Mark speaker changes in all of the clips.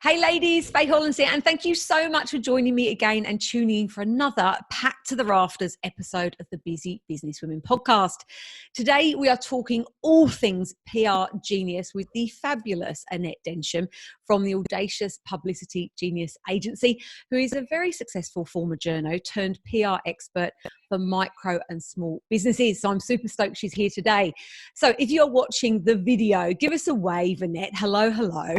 Speaker 1: Hey ladies, Faye Hollands here, and thank you so much for joining me again and tuning in for another Packed to the Rafters episode of the Busy Businesswomen podcast. Today we are talking all things PR genius with the fabulous Annette Densham from the audacious Publicity Genius Agency, who is a very successful former journo turned PR expert for micro and small businesses. So I'm super stoked she's here today. So if you're watching the video, give us a wave, Annette. Hello, hello.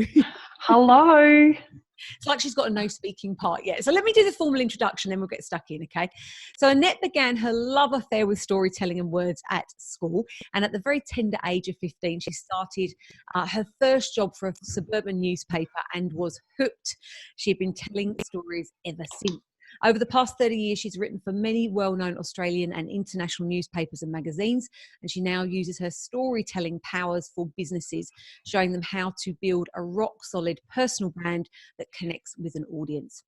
Speaker 2: Hello.
Speaker 1: It's like she's got a no speaking part yet. So let me do the formal introduction, then we'll get stuck in, okay? So Annette began her love affair with storytelling and words at school. And at the very tender age of 15, she started her first job for a suburban newspaper and was hooked. She had been telling stories ever since. Over the past 30 years, she's written for many well-known Australian and international newspapers and magazines, and she now uses her storytelling powers for businesses, showing them how to build a rock-solid personal brand that connects with an audience.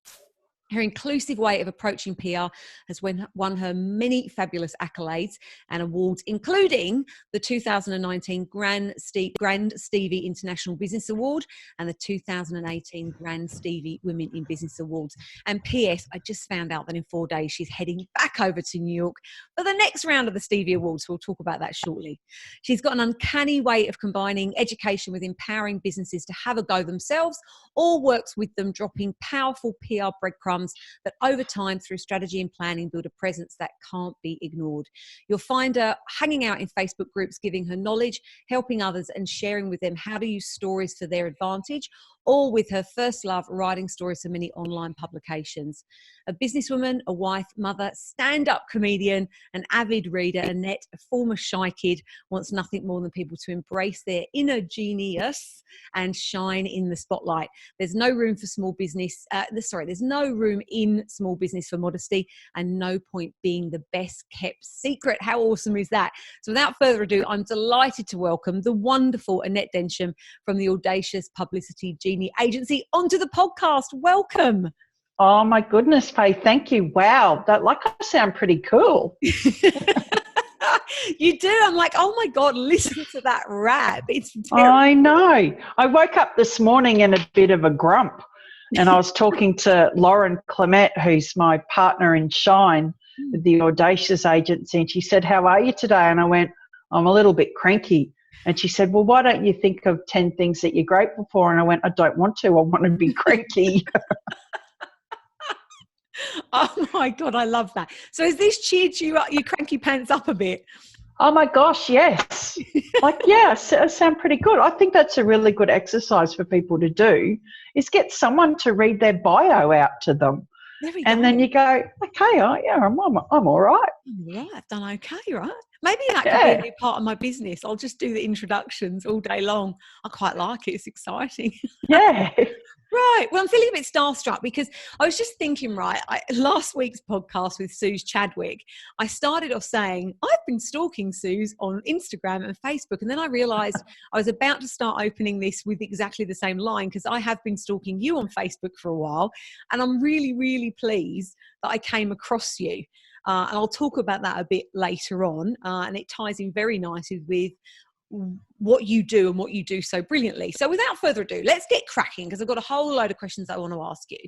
Speaker 1: Her inclusive way of approaching PR has won her many fabulous accolades and awards, including the 2019 Grand Stevie International Business Award and the 2018 Grand Stevie Women in Business Awards. And P.S., I just found out that in 4 days she's heading back over to New York for the next round of the Stevie Awards. We'll talk about that shortly. She's got an uncanny way of combining education with empowering businesses to have a go themselves, or works with them, dropping powerful PR breadcrumbs that over time, through strategy and planning, build a presence that can't be ignored. You'll find her hanging out in Facebook groups, giving her knowledge, helping others and sharing with them how to use stories for their advantage, or with her first love, writing stories for many online publications. A businesswoman, a wife, mother, stand-up comedian, an avid reader, Annette, a former shy kid, wants nothing more than people to embrace their inner genius and shine in the spotlight. There's no room for small business. There's no room in small business for modesty, and no point being the best kept secret. How awesome is that? So without further ado, I'm delighted to welcome the wonderful Annette Densham from the audacious Publicity Genius Agency onto the podcast. Welcome.
Speaker 2: Oh my goodness, Faye, thank you. Wow, that I sound pretty cool.
Speaker 1: You do. I'm like, oh my God, listen to that rap. It's
Speaker 2: I know. I woke up this morning in a bit of a grump, and I was talking to Lauren Clement, who's my partner in Shine with the Audacious Agency, and she said, "How are you today?" And I went, "I'm a little bit cranky." And she said, "Well, why don't you think of 10 things that you're grateful for?" And I went, "I don't want to. I want to be cranky."
Speaker 1: Oh my God, I love that. So has this cheered you up, your cranky pants up a bit?
Speaker 2: Oh my gosh, yes. I sound pretty good. I think that's a really good exercise for people to do, is get someone to read their bio out to them. And then you go, okay, I'm all right.
Speaker 1: Yeah, I've done okay, right? Maybe that could be a part of my business. I'll just do the introductions all day long. I quite like it. It's exciting.
Speaker 2: Yeah.
Speaker 1: Right. Well, I'm feeling a bit starstruck because I was just thinking, last week's podcast with Suze Chadwick, I started off saying, I've been stalking Suze on Instagram and Facebook. And then I realized I was about to start opening this with exactly the same line, because I have been stalking you on Facebook for a while. And I'm really, really pleased that I came across you. And I'll talk about that a bit later on. And it ties in very nicely with what you do and what you do so brilliantly. So without further ado, let's get cracking, because I've got a whole load of questions I want to ask you.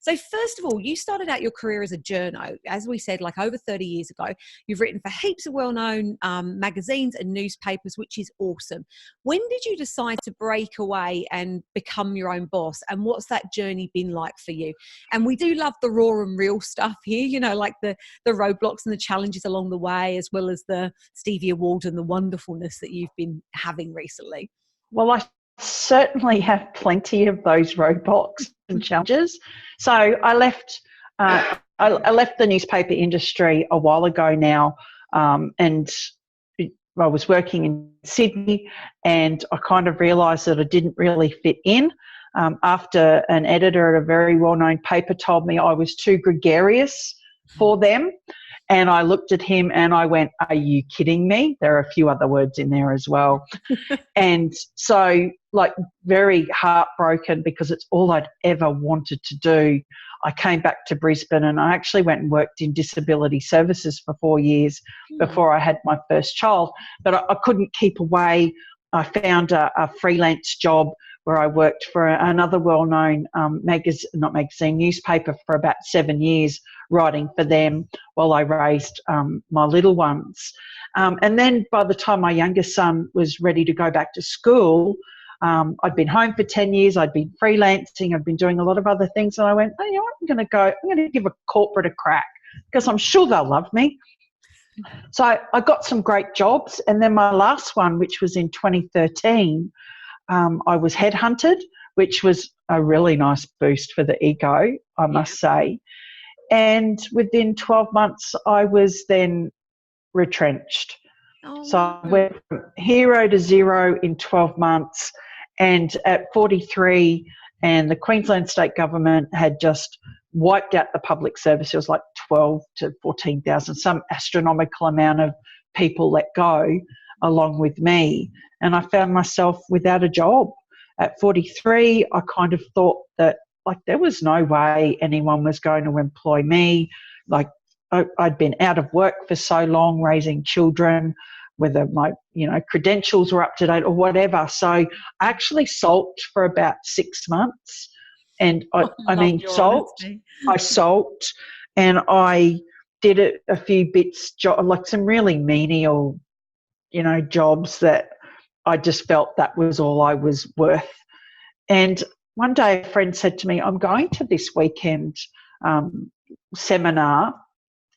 Speaker 1: So first of all, you started out your career as a journo, as we said, like over 30 years ago. You've written for heaps of well-known magazines and newspapers, which is awesome. When did you decide to break away and become your own boss? And what's that journey been like for you? And we do love the raw and real stuff here, you know, like the roadblocks and the challenges along the way, as well as the Stevie Award and the wonderfulness that you've been having recently.
Speaker 2: Well, I certainly have plenty of those roadblocks and challenges. So I left the newspaper industry a while ago now, and I was working in Sydney, and I kind of realised that I didn't really fit in. After an editor at a very well-known paper told me I was too gregarious for them. And I looked at him and I went, "Are you kidding me?" There are a few other words in there as well. And so, like, very heartbroken, because it's all I'd ever wanted to do. I came back to Brisbane, and I actually went and worked in disability services for 4 years before I had my first child. But I couldn't keep away. I found a freelance job where I worked for another well-known newspaper for about 7 years, writing for them while I raised my little ones. And then by the time my youngest son was ready to go back to school, I'd been home for 10 years. I'd been freelancing. I'd been doing a lot of other things. And I went, oh, you know what, I'm going to give a corporate a crack because I'm sure they'll love me. So I got some great jobs. And then my last one, which was in 2013, I was headhunted, which was a really nice boost for the ego, I must say. And within 12 months, I was then retrenched. So I went from hero to zero in 12 months. And at 43, and the Queensland state government had just wiped out the public service. It was like 12 to 14,000, some astronomical amount of people let go along with me. And I found myself without a job. At 43, I kind of thought that, like, there was no way anyone was going to employ me. Like, I'd been out of work for so long, raising children, whether my, credentials were up to date or whatever. So I actually sulked for about 6 months. And I sulked and I did a few bits, like some really menial, jobs that I just felt that was all I was worth. And one day a friend said to me, I'm going to this weekend seminar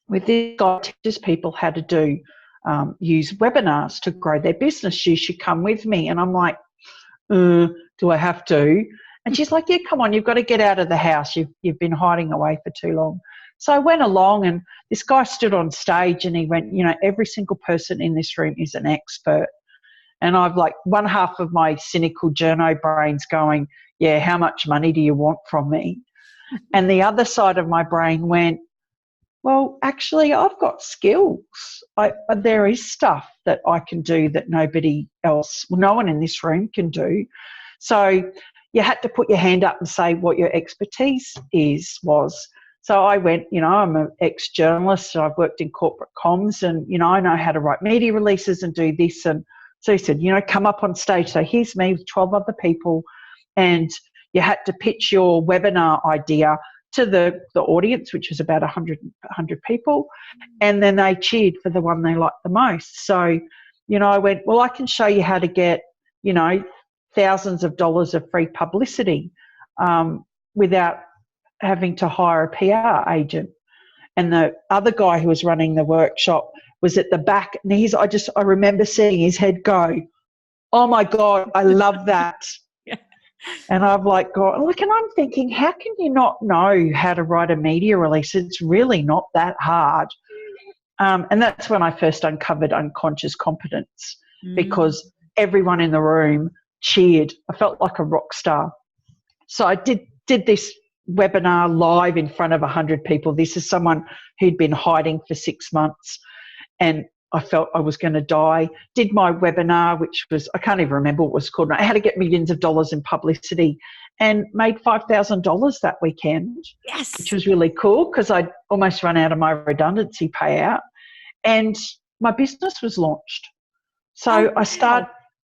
Speaker 2: with this guy who teaches people how to use webinars to grow their business. You should come with me. And I'm like, do I have to? And she's like, yeah, come on, you've got to get out of the house. You've been hiding away for too long. So I went along and this guy stood on stage and he went, every single person in this room is an expert. And I've like one half of my cynical journo brain's going, yeah, how much money do you want from me? And the other side of my brain went, well, actually, I've got skills. There is stuff that I can do that no one in this room can do. So you had to put your hand up and say what your expertise was. So I went, I'm an ex-journalist, so I've worked in corporate comms and, I know how to write media releases and do this. And so he said, come up on stage. So here's me with 12 other people and you had to pitch your webinar idea to the audience, which was about 100 people, and then they cheered for the one they liked the most. So, I went, well, I can show you how to get, thousands of dollars of free publicity without having to hire a PR agent. And the other guy who was running the workshop was at the back, and I remember seeing his head go, oh my God, I love that. And I've like gone, look, and I'm thinking, how can you not know how to write a media release? It's really not that hard. And that's when I first uncovered unconscious competence because everyone in the room cheered. I felt like a rock star. So I did this webinar live in front of 100 people. This is someone who'd been hiding for 6 months and I felt I was going to die. Did my webinar, which was, I can't even remember what it was called, how to get millions of dollars in publicity and made $5,000 that weekend.
Speaker 1: Yes. Which
Speaker 2: was really cool because I'd almost run out of my redundancy payout and my business was launched. So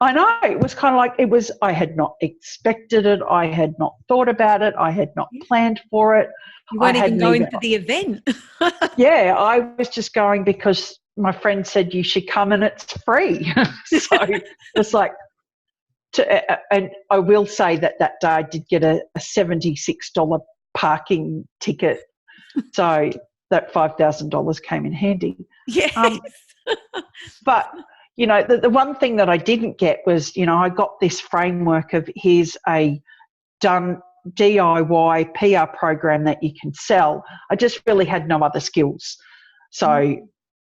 Speaker 2: I know, it was kind of like I had not expected it. I had not thought about it. I had not planned for it.
Speaker 1: You weren't even going to the event.
Speaker 2: Yeah, I was just going because my friend said you should come and it's free. So it's like, and I will say that day I did get a $76 parking ticket. So that $5,000 came in handy.
Speaker 1: Yes.
Speaker 2: But, the one thing that I didn't get was, I got this framework of here's a done DIY PR program that you can sell. I just really had no other skills. So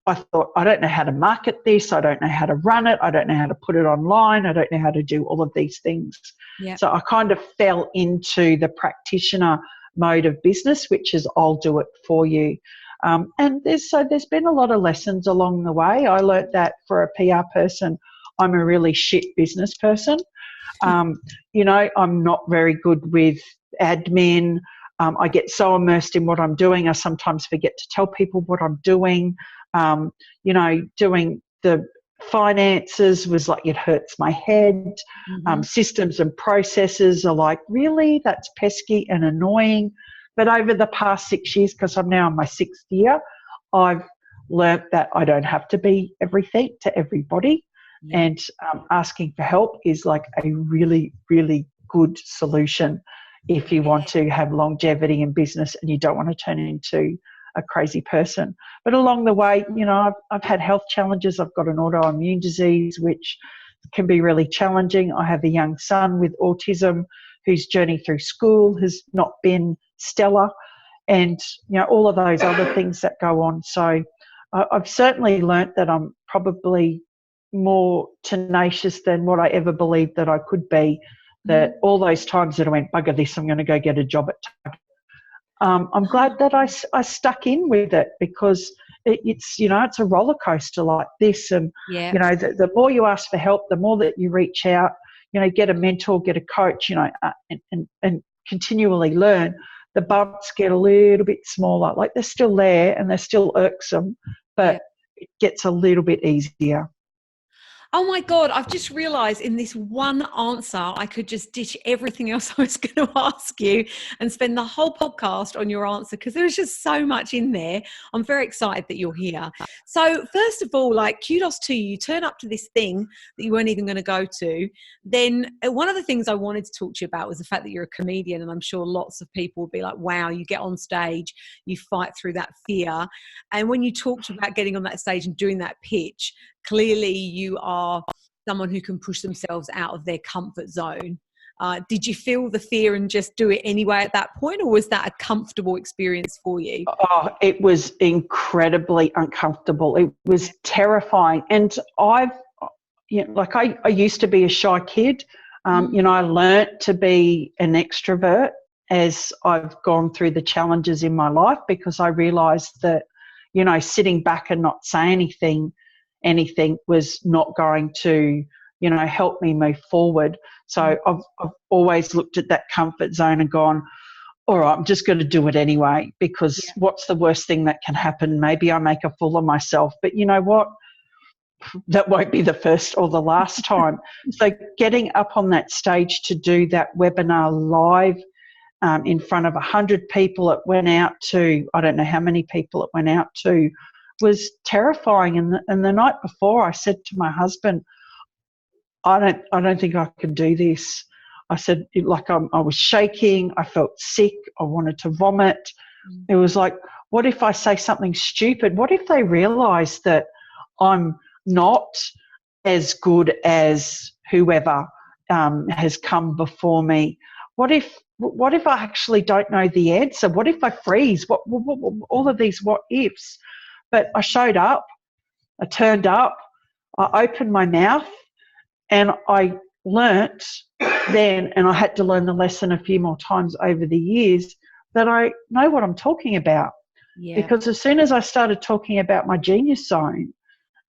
Speaker 2: I thought, I don't know how to market this. I don't know how to run it. I don't know how to put it online. I don't know how to do all of these things. Yep. So I kind of fell into the practitioner mode of business, which is I'll do it for you. And there's been a lot of lessons along the way. I learned that for a PR person, I'm a really shit business person. I'm not very good with admin. I get so immersed in what I'm doing, I sometimes forget to tell people what I'm doing. Doing the finances was like, it hurts my head. Systems and processes are like, really? That's pesky and annoying. But over the past 6 years, because I'm now in my 6th year, I've learnt that I don't have to be everything to everybody. And asking for help is like a really, really good solution if you want to have longevity in business and you don't want to turn into a crazy person. But along the way, you know, I've had health challenges. I've got an autoimmune disease, which can be really challenging. I have a young son with autism whose journey through school has not been stellar, and, you know, all of those other things that go on. So I've certainly learnt that I'm probably more tenacious than what I ever believed that I could be, that all those times that I went, bugger this, I'm going to go get a job at Target. I'm glad that I stuck in with it, because it's, you know, it's a roller coaster like this. And, you know, the more you ask for help, the more that you reach out, you know, get a mentor, get a coach, you know, and continually learn, the bumps get a little bit smaller. Like, they're still there and they're still irksome, but it gets a little bit easier.
Speaker 1: Oh my God, I've just realised in this one answer, I could just ditch everything else I was going to ask you and spend the whole podcast on your answer, because there's just so much in there. I'm very excited that you're here. So first of all, like, kudos to you. You turn up to this thing that you weren't even going to go to. Then one of the things I wanted to talk to you about was the fact that you're a comedian, and I'm sure lots of people would be like, wow, you get on stage, you fight through that fear. And when you talked about getting on that stage and doing that pitch, clearly you are someone who can push themselves out of their comfort zone. Did you feel the fear and just do it anyway at that point, or was that a comfortable experience for you?
Speaker 2: Oh, it was incredibly uncomfortable. It was terrifying. And I used to be a shy kid. You know, I learnt to be an extrovert as I've gone through the challenges in my life, because I realised that, you know, sitting back and not say anything was not going to, you know, help me move forward. So I've always looked at that comfort zone and gone, all right, I'm just going to do it anyway, because what's the worst thing that can happen? Maybe I make a fool of myself, but you know what? That won't be the first or the last time. So getting up on that stage to do that webinar live in front of 100 people, it went out to, I don't know how many people it went out to, was terrifying. And the night before, I said to my husband, I don't think I can do this. I said, like, I was shaking, I felt sick, I wanted to vomit. It was like, what if I say something stupid? What if they realise that I'm not as good as whoever has come before me? What if I actually don't know the answer? What if I freeze? What all of these what ifs? But I showed up, I turned up, I opened my mouth, and I learnt then, and I had to learn the lesson a few more times over the years, that I know what I'm talking about. Because as soon as I started talking about my genius zone,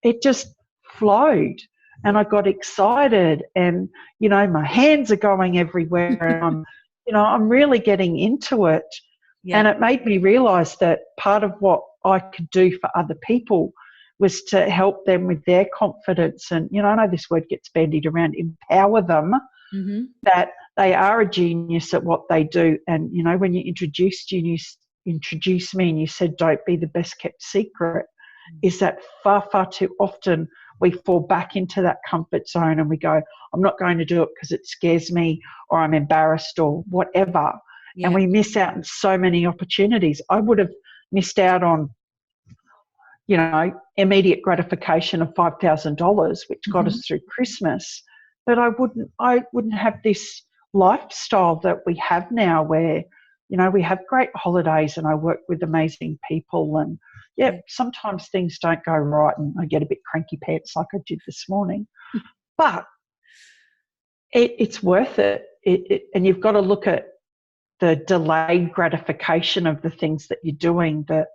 Speaker 2: it just flowed, and I got excited, and, you know, my hands are going everywhere, and I'm really getting into it. And it made me realise that part of what I could do for other people was to help them with their confidence. And, you know, I know this word gets bandied around, empower them, that they are a genius at what they do. And, you know, when you introduced me and you said, don't be the best kept secret, is that far, far too often we fall back into that comfort zone and we go, I'm not going to do it because it scares me, or I'm embarrassed, or whatever. And we miss out on so many opportunities. I would have missed out on, you know, immediate gratification of $5,000, which got us through Christmas. But I wouldn't have this lifestyle that we have now, where, you know, we have great holidays and I work with amazing people, and sometimes things don't go right and I get a bit cranky pants like I did this morning. But it's worth it. And you've got to look at the delayed gratification of the things that you're doing, that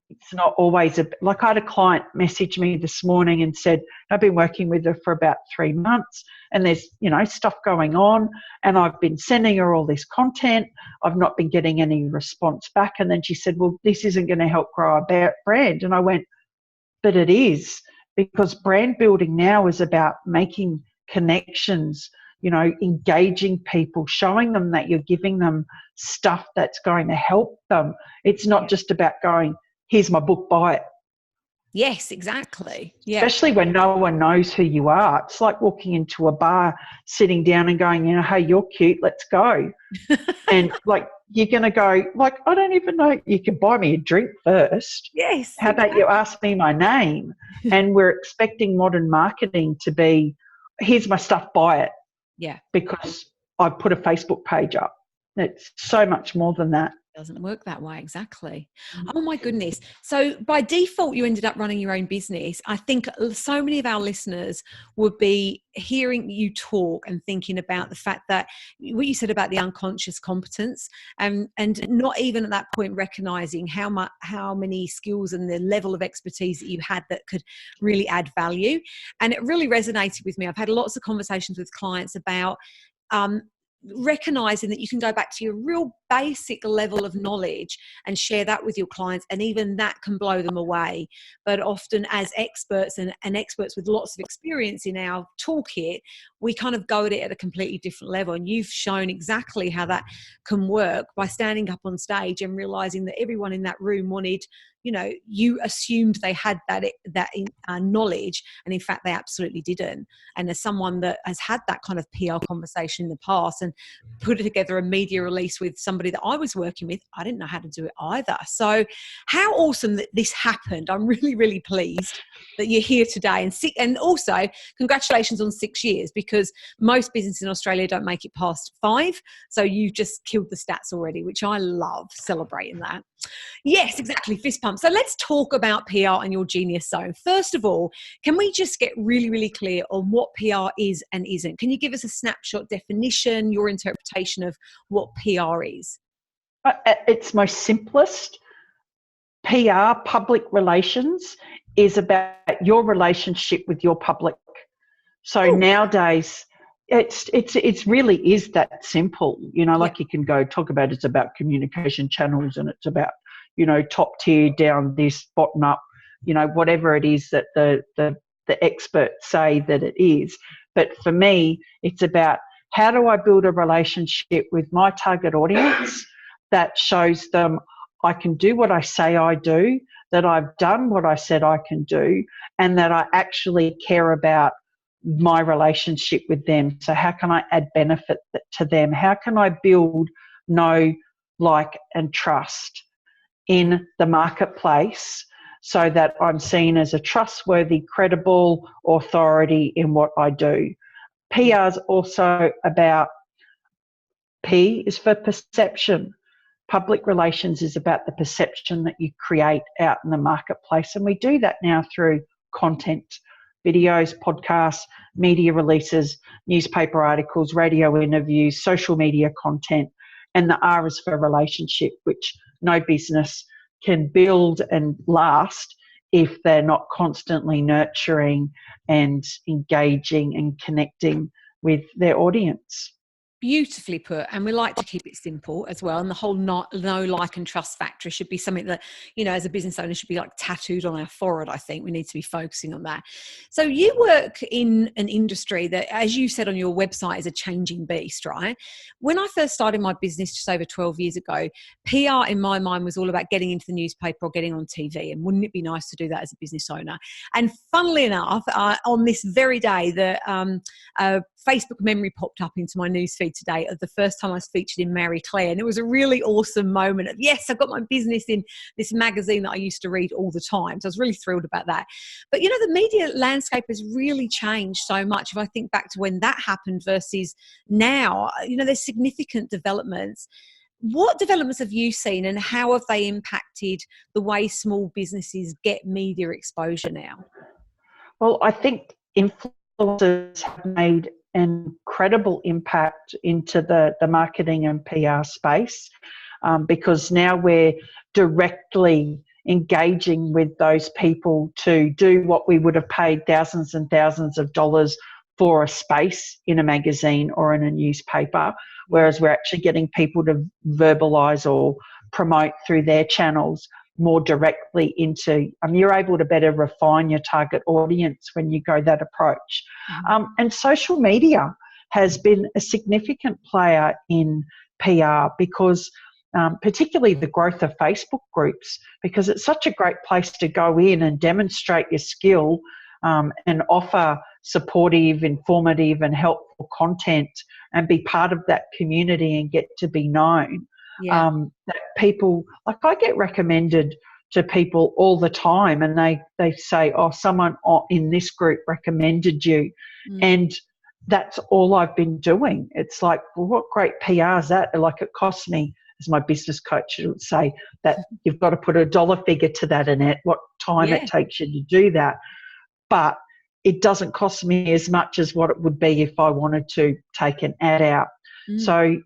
Speaker 2: it's not always like, I had a client message me this morning and said, I've been working with her for about 3 months, and there's, you know, stuff going on, and I've been sending her all this content. I've not been getting any response back. And then she said, well, this isn't going to help grow our brand. And I went, but it is, because brand building now is about making connections, engaging people, showing them that you're giving them stuff that's going to help them. It's not just about going, here's my book, buy it.
Speaker 1: Yes, exactly. Yeah.
Speaker 2: Especially when no one knows who you are. It's like walking into a bar, sitting down and going, hey, you're cute, let's go. And you're going to go, I don't even know. You can buy me a drink first.
Speaker 1: Yes.
Speaker 2: How about you ask me my name? And we're expecting modern marketing to be, here's my stuff, buy it.
Speaker 1: Yeah.
Speaker 2: Because I put a Facebook page up. It's so much more than that.
Speaker 1: Doesn't work that way. Exactly. Oh my goodness. So by default, you ended up running your own business. I think so many of our listeners would be hearing you talk and thinking about the fact that what you said about the unconscious competence, and not even at that point recognizing how many skills and the level of expertise that you had that could really add value. And it really resonated with me. I've had lots of conversations with clients about recognizing that you can go back to your real basic level of knowledge and share that with your clients, and even that can blow them away. But often as experts and experts with lots of experience in our toolkit, we kind of go at it at a completely different level. And you've shown exactly how that can work by standing up on stage and realizing that everyone in that room wanted, you assumed they had that knowledge, and in fact they absolutely didn't. And as someone that has had that kind of PR conversation in the past and put together a media release with somebody that I was working with, I didn't know how to do it either. So how awesome that this happened. I'm really, really pleased that you're here today, and also congratulations on 6 years, because most businesses in Australia don't make it past 5. So you've just killed the stats already, which I love, celebrating that. Yes, exactly. Fist pump. So let's talk about PR and your genius zone. First of all, can we just get really, really clear on what PR is and isn't? Can you give us a snapshot definition, your interpretation of what PR is?
Speaker 2: At its most simplest, PR, public relations, is about your relationship with your public. So Nowadays, it's really is that simple. You can go talk about it's about communication channels, and it's about top tier, down this, bottom up, whatever it is that the experts say that it is. But for me, it's about how do I build a relationship with my target audience that shows them I can do what I say I do, that I've done what I said I can do, and that I actually care about my relationship with them. So how can I add benefit to them? How can I build know, like, and trust in the marketplace so that I'm seen as a trustworthy, credible authority in what I do? PR is also about, P is for perception. Public relations is about the perception that you create out in the marketplace. And we do that now through content, videos, podcasts, media releases, newspaper articles, radio interviews, social media content. And the R is for relationship, which no business can build and last if they're not constantly nurturing and engaging and connecting with their audience.
Speaker 1: Beautifully put. And we like to keep it simple as well. And the whole know, like, and trust factor should be something that, as a business owner, should be like tattooed on our forehead. I think we need to be focusing on that. So you work in an industry that, as you said on your website, is a changing beast, right? When I first started my business just over 12 years ago, PR in my mind was all about getting into the newspaper or getting on TV. And wouldn't it be nice to do that as a business owner? And funnily enough, on this very day, the Facebook memory popped up into my newsfeed today of the first time I was featured in Marie Claire. And it was a really awesome moment of, yes, I've got my business in this magazine that I used to read all the time. So I was really thrilled about that. But, the media landscape has really changed so much. If I think back to when that happened versus now, there's significant developments. What developments have you seen, and how have they impacted the way small businesses get media exposure now?
Speaker 2: Well, I think influencers have made an incredible impact into the marketing and PR space, because now we're directly engaging with those people to do what we would have paid thousands and thousands of dollars for a space in a magazine or in a newspaper, whereas we're actually getting people to verbalise or promote through their channels more directly into, you're able to better refine your target audience when you go that approach. And social media has been a significant player in PR because particularly the growth of Facebook groups, because it's such a great place to go in and demonstrate your skill and offer supportive, informative and helpful content and be part of that community and get to be known.
Speaker 1: Yeah.
Speaker 2: That people, like I get recommended to people all the time and they say, oh, someone in this group recommended you. And that's all I've been doing. It's like, well, what great PR is that? Like it costs me, as my business coach would say, that you've got to put a dollar figure to that, Annette, what time it takes you to do that. But it doesn't cost me as much as what it would be if I wanted to take an ad out. So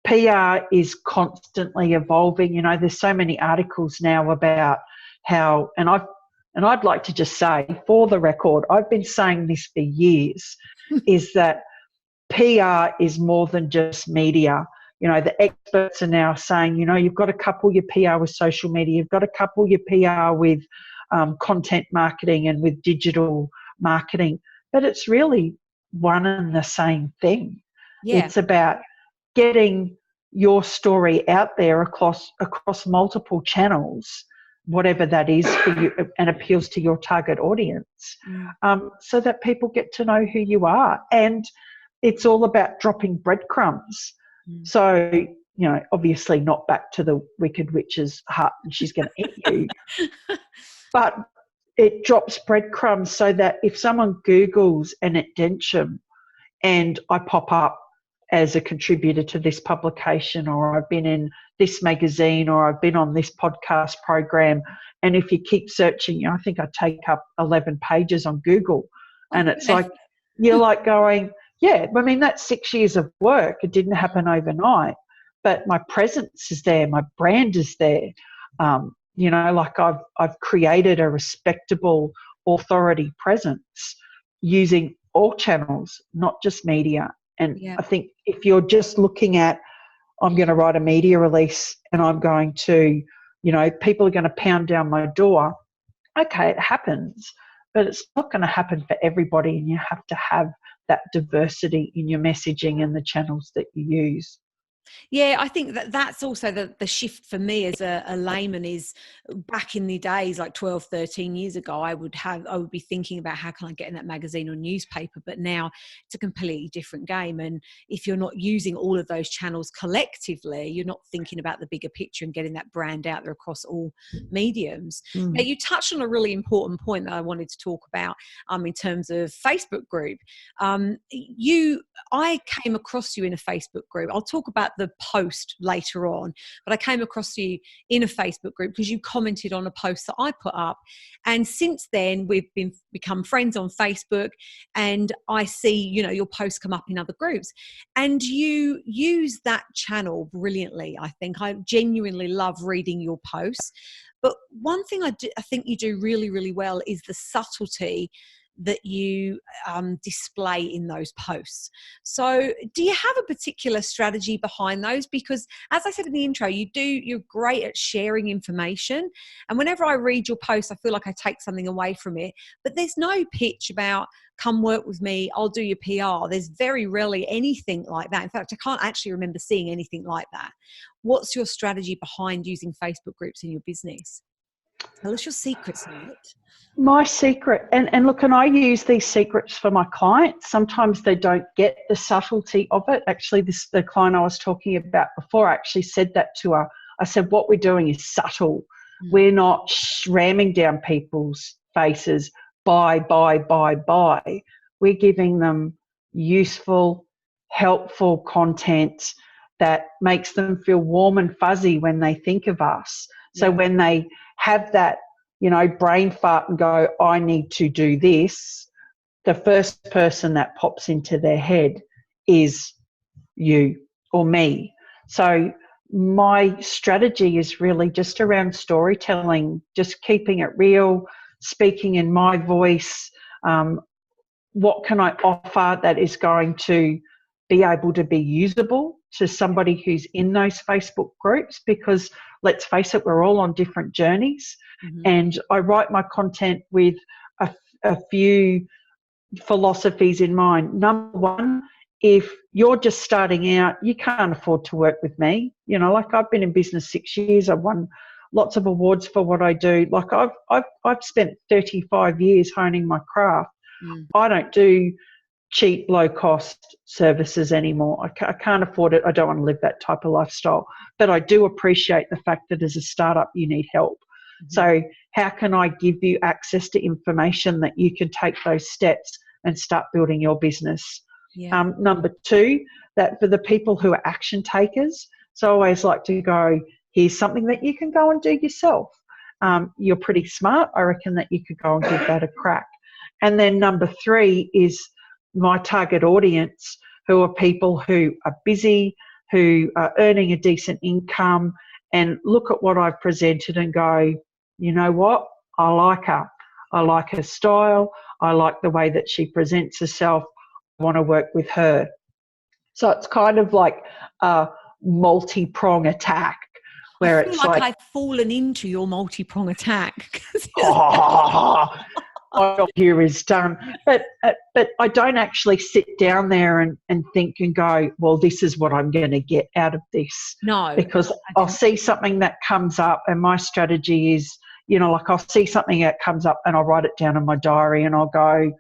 Speaker 2: PR is constantly evolving. You know, there's so many articles now about how, and I'd like to just say, for the record, I've been saying this for years, is that PR is more than just media. You know, the experts are now saying, you know, you've got to couple your PR with social media, you've got to couple your PR with content marketing and with digital marketing. But it's really one and the same thing.
Speaker 1: Yeah.
Speaker 2: It's about getting your story out there across multiple channels, whatever that is for you, and appeals to your target audience, so that people get to know who you are. And it's all about dropping breadcrumbs. So, you know, obviously not back to the Wicked Witch's hut and she's going to eat you, but it drops breadcrumbs so that if someone Googles Annette Densham and I pop up as a contributor to this publication, or I've been in this magazine, or I've been on this podcast program, and if you keep searching, I think I take up 11 pages on Google, and it's like, you're like going, yeah, I mean, that's 6 years of work. It didn't happen overnight, but my presence is there, my brand is there. You know, like I've created a respectable authority presence using all channels, not just media. And I think if you're just looking at, I'm going to write a media release and I'm going to, you know, people are going to pound down my door, okay, it happens, but it's not going to happen for everybody, and you have to have that diversity in your messaging and the channels that you use.
Speaker 1: Yeah, I think that's also the shift for me as a layman is, back in the days, like 12, 13 years ago, I would be thinking about how can I get in that magazine or newspaper, but now it's a completely different game. And if you're not using all of those channels collectively, you're not thinking about the bigger picture and getting that brand out there across all mediums. Now, you touched on a really important point that I wanted to talk about in terms of Facebook group. I came across you in a Facebook group. I'll talk about the post later on, but I came across you in a Facebook group because you commented on a post that I put up. And since then, we've become friends on Facebook, and I see, you know, your posts come up in other groups, and you use that channel brilliantly. I think I genuinely love reading your posts. But one thing I think you do really, really well is the subtlety that you display in those posts. Do you have a particular strategy behind those? Because as I said in the intro, you're great at sharing information. And whenever I read your post, I feel like I take something away from it. But there's no pitch about, come work with me, I'll do your PR. There's very rarely anything like that. In fact, I can't actually remember seeing anything like that. What's your strategy behind using Facebook groups in your business? Tell us your secrets, Annette.
Speaker 2: My secret, and look, and I use these secrets for my clients. Sometimes they don't get the subtlety of it. Actually, the client I was talking about before, I actually said that to her. I said, what we're doing is subtle. We're not ramming down people's faces, buy. We're giving them useful, helpful content that makes them feel warm and fuzzy when they think of us. So when they have that, you know, brain fart and go, I need to do this, the first person that pops into their head is you or me. So my strategy is really just around storytelling, just keeping it real, speaking in my voice. What can I offer that is going to be able to be usable to somebody who's in those Facebook groups? Because let's face it, we're all on different journeys. And I write my content with a few philosophies in mind. Number one, if you're just starting out, you can't afford to work with me. You know, like I've been in business 6 years. I've won lots of awards for what I do. Like I've spent 35 years honing my craft. I don't do cheap, low-cost services anymore. I can't afford it. I don't want to live that type of lifestyle. But I do appreciate the fact that as a startup, you need help. So how can I give you access to information that you can take those steps and start building your business? Number two, that for the people who are action takers, so I always like to go, here's something that you can go and do yourself. You're pretty smart. I reckon that you could go and give that a crack. And then number three is my target audience, who are people who are busy, who are earning a decent income, and look at what I've presented and go, you know what? I like her. I like her style. I like the way that she presents herself. I want to work with her. So it's kind of like a multi-prong attack where
Speaker 1: I feel
Speaker 2: it's
Speaker 1: like I've fallen into your multi-prong attack.
Speaker 2: My job here is done. But I don't actually sit down there and think and go, well, this is what I'm going to get out of this.
Speaker 1: No.
Speaker 2: Because I'll see something that comes up, and my strategy is, you know, like I'll see something that comes up and I'll write it down in my diary and I'll go,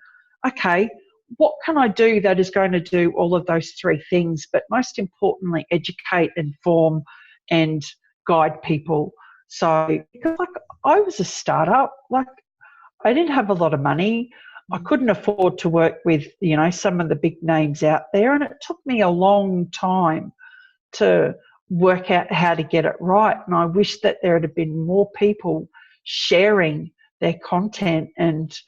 Speaker 2: okay, what can I do that is going to do all of those three things, but most importantly, educate, inform, and guide people. So, because like I was a startup, like I didn't have a lot of money. I couldn't afford to work with, you know, some of the big names out there. And it took me a long time to work out how to get it right. And I wish that there had been more people sharing their content and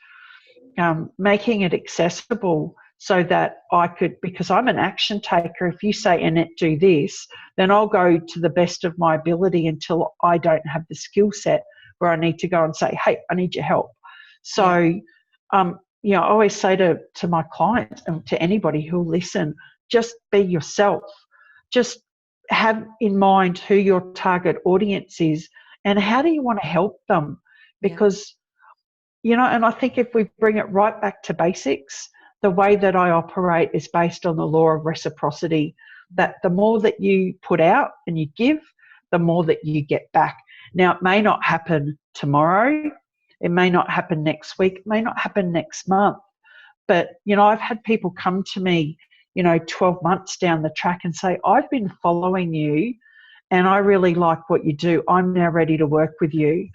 Speaker 2: making it accessible so that I could, because I'm an action taker. If you say, Annette, do this, then I'll go to the best of my ability until I don't have the skill set where I need to go and say, hey, I need your help. So, you know, I always say to my clients and to anybody who'll listen, just be yourself. Just have in mind who your target audience is and how do you want to help them. Because, you know, and I think if we bring it right back to basics, the way that I operate is based on the law of reciprocity, that the more that you put out and you give, the more that you get back. Now, it may not happen tomorrow. It may not happen next week. It may not happen next month. But, you know, I've had people come to me, you know, 12 months down the track and say, I've been following you and I really like what you do. I'm now ready to work with you.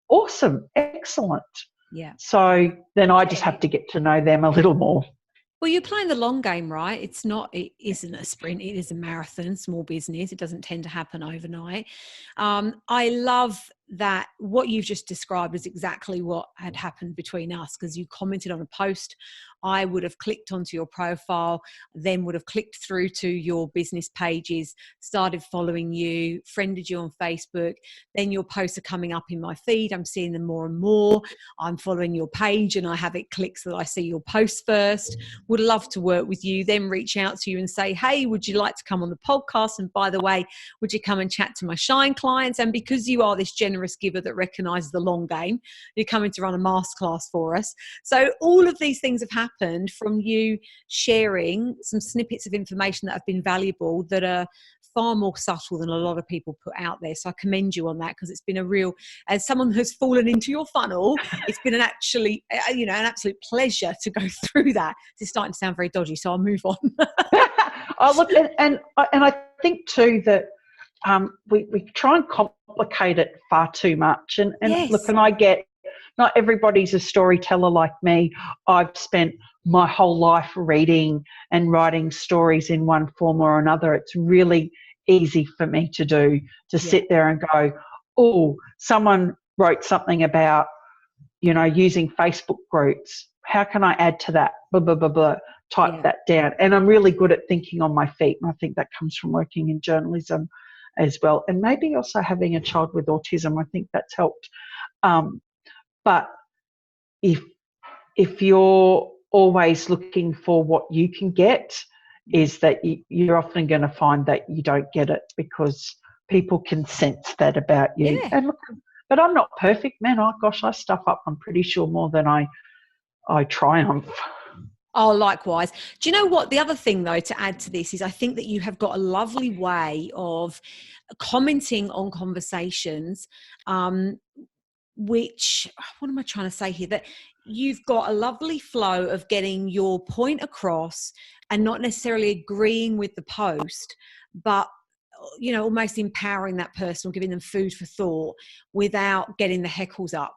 Speaker 2: Awesome. Excellent.
Speaker 1: Yeah.
Speaker 2: So then I just have to get to know them a little more.
Speaker 1: Well, you're playing the long game, right? It isn't a sprint. It is a marathon, small business. It doesn't tend to happen overnight. I love that what you've just described is exactly what had happened between us, because you commented on a post. I would have clicked onto your profile, then would have clicked through to your business pages, started following you, friended you on Facebook. Then your posts are coming up in my feed. I'm seeing them more and more. I'm following your page and I have it clicked so that I see your posts first. Would love to work with you, then reach out to you and say, hey, would you like to come on the podcast? And by the way, would you come and chat to my Shine clients? And because you are this generous giver that recognizes the long game, you're coming to run a masterclass for us. So all of these things have happened from you sharing some snippets of information that have been valuable, that are far more subtle than a lot of people put out there. So I commend you on that, because it's been a real, as someone who's fallen into your funnel, it's been an absolute pleasure to go through that. It's starting to sound very dodgy, so I'll move on.
Speaker 2: Oh, look, and I think too that we try and complicate it far too much. And
Speaker 1: Yes.
Speaker 2: Look, and I get, not everybody's a storyteller like me. I've spent my whole life reading and writing stories in one form or another. It's really easy for me to do, to sit there and go, oh, someone wrote something about, you know, using Facebook groups. How can I add to that? Blah, blah, blah, blah. Type that down. And I'm really good at thinking on my feet. And I think that comes from working in journalism as well. And maybe also having a child with autism. I think that's helped. But if you're always looking for what you can get, is that you're often going to find that you don't get it, because people can sense that about you.
Speaker 1: Yeah.
Speaker 2: And look, but I'm not perfect, man. Oh gosh, I stuff up, I'm pretty sure, more than I triumph.
Speaker 1: Oh, likewise. Do you know what? The other thing, though, to add to this is I think that you have got a lovely way of commenting on conversations, which, what am I trying to say here? That you've got a lovely flow of getting your point across and not necessarily agreeing with the post, but almost empowering that person or giving them food for thought without getting the heckles up.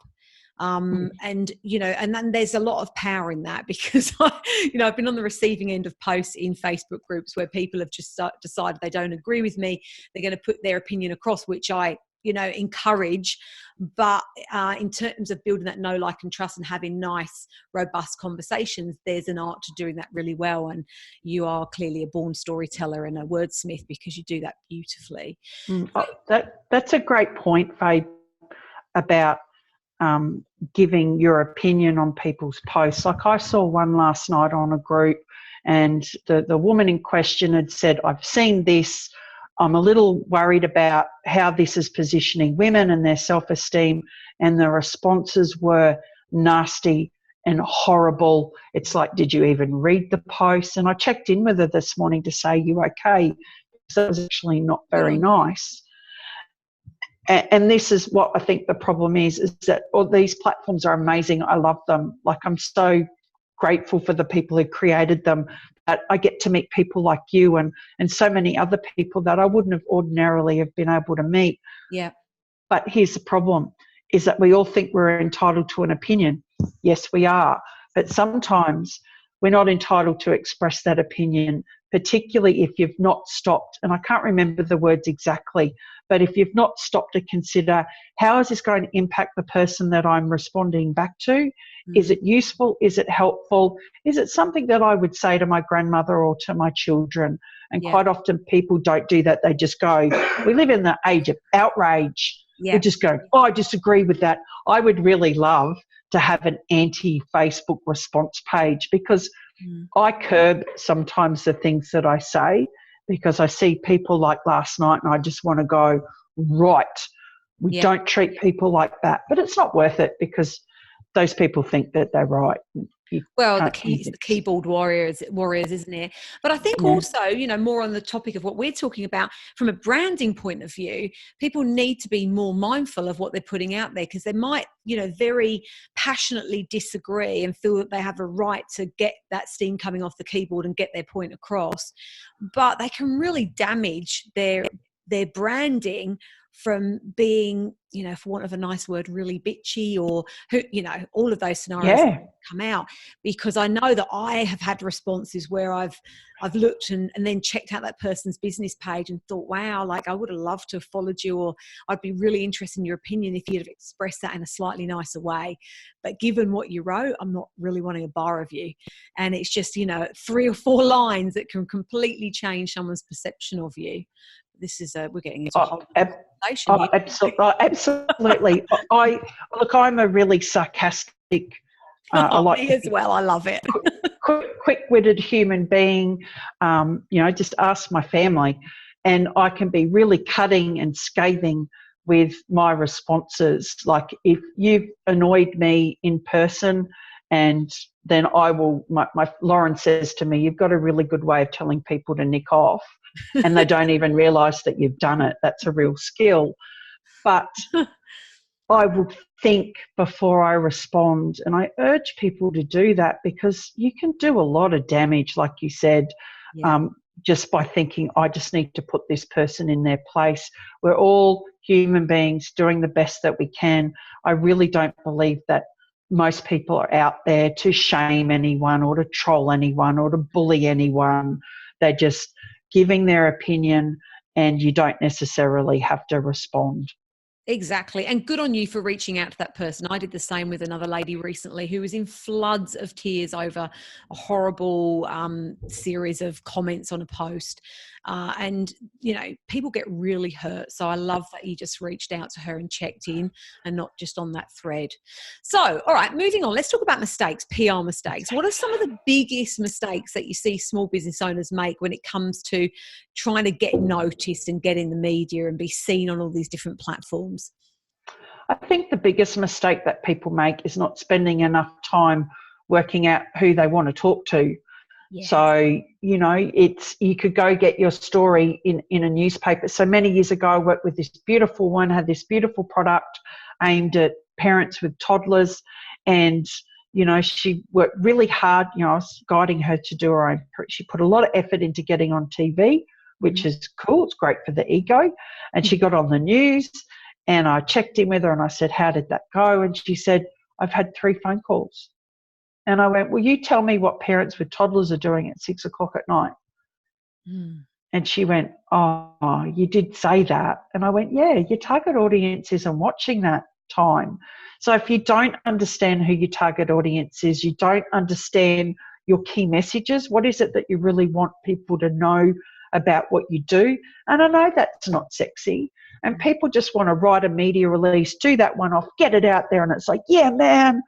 Speaker 1: And then there's a lot of power in that, because I've been on the receiving end of posts in Facebook groups where people have just decided they don't agree with me. They're going to put their opinion across, which I encourage. But in terms of building that know, like, and trust and having nice, robust conversations, there's an art to doing that really well. And you are clearly a born storyteller and a wordsmith, because you do that beautifully.
Speaker 2: That's a great point, Faye, about giving your opinion on people's posts. Like, I saw one last night on a group, and the woman in question had said, I've seen this, I'm a little worried about how this is positioning women and their self-esteem, and the responses were nasty and horrible. It's like, did you even read the post? And I checked in with her this morning to say, you okay? So it was actually not very nice. And this is what I think the problem is that all these platforms are amazing. I love them. Like, I'm so grateful for the people who created them, that I get to meet people like you and so many other people that I wouldn't have ordinarily have been able to meet.
Speaker 1: Yeah.
Speaker 2: But here's the problem, is that we all think we're entitled to an opinion. Yes, we are. But sometimes we're not entitled to express that opinion, particularly if you've not stopped, and I can't remember the words exactly, but if you've not stopped to consider, how is this going to impact the person that I'm responding back to? Mm-hmm. Is it useful? Is it helpful? Is it something that I would say to my grandmother or to my children? And quite often people don't do that. They just go, we live in the age of outrage. Yeah. We just go, I disagree with that. I would really love to have an anti-Facebook response page, because I curb sometimes the things that I say, because I see people like last night and I just want to go, right, we don't treat people like that. But it's not worth it, because those people think that they're right.
Speaker 1: Well, the keyboard warriors, isn't it? But I think also, more on the topic of what we're talking about from a branding point of view, people need to be more mindful of what they're putting out there, because they might, very passionately disagree and feel that they have a right to get that steam coming off the keyboard and get their point across. But they can really damage their branding from being, for want of a nice word, really bitchy, or all of those scenarios come out. Because I know that I have had responses where I've looked and then checked out that person's business page and thought, wow, like, I would have loved to have followed you, or I'd be really interested in your opinion if you'd have expressed that in a slightly nicer way. But given what you wrote, I'm not really wanting a bar of you. And it's just, 3 or 4 lines that can completely change someone's perception of you. This is we're getting into a whole conversation here.
Speaker 2: Absolutely. I'm a really sarcastic. I like
Speaker 1: me as well. I love it.
Speaker 2: quick-witted human being. Just ask my family, and I can be really cutting and scathing with my responses. Like, if you've annoyed me in person, and then I will. My Lauren says to me, "You've got a really good way of telling people to nick off." And they don't even realise that you've done it. That's a real skill. But I would think before I respond, and I urge people to do that, because you can do a lot of damage, like you said, just by thinking, I just need to put this person in their place. We're all human beings doing the best that we can. I really don't believe that most people are out there to shame anyone or to troll anyone or to bully anyone. They're just giving their opinion, and you don't necessarily have to respond.
Speaker 1: Exactly. And good on you for reaching out to that person. I did the same with another lady recently who was in floods of tears over a horrible series of comments on a post. And, people get really hurt. So I love that you just reached out to her and checked in and not just on that thread. So, all right, moving on. Let's talk about mistakes, PR mistakes. What are some of the biggest mistakes that you see small business owners make when it comes to trying to get noticed and get in the media and be seen on all these different platforms?
Speaker 2: I think the biggest mistake that people make is not spending enough time working out who they want to talk to. Yeah. So, you could go get your story in a newspaper. So many years ago, I worked with this beautiful one, had this beautiful product aimed at parents with toddlers. And, she worked really hard. I was guiding her to do her own. She put a lot of effort into getting on TV, which is cool. It's great for the ego. And she got on the news. And I checked in with her and I said, how did that go? And she said, I've had 3 phone calls. And I went, well, you tell me what parents with toddlers are doing at 6 o'clock at night. And she went, oh, you did say that. And I went, yeah, your target audience isn't watching that time. So if you don't understand who your target audience is, you don't understand your key messages, what is it that you really want people to know about what you do? And I know that's not sexy. And people just want to write a media release, do that one off, get it out there. And it's like, yeah, man,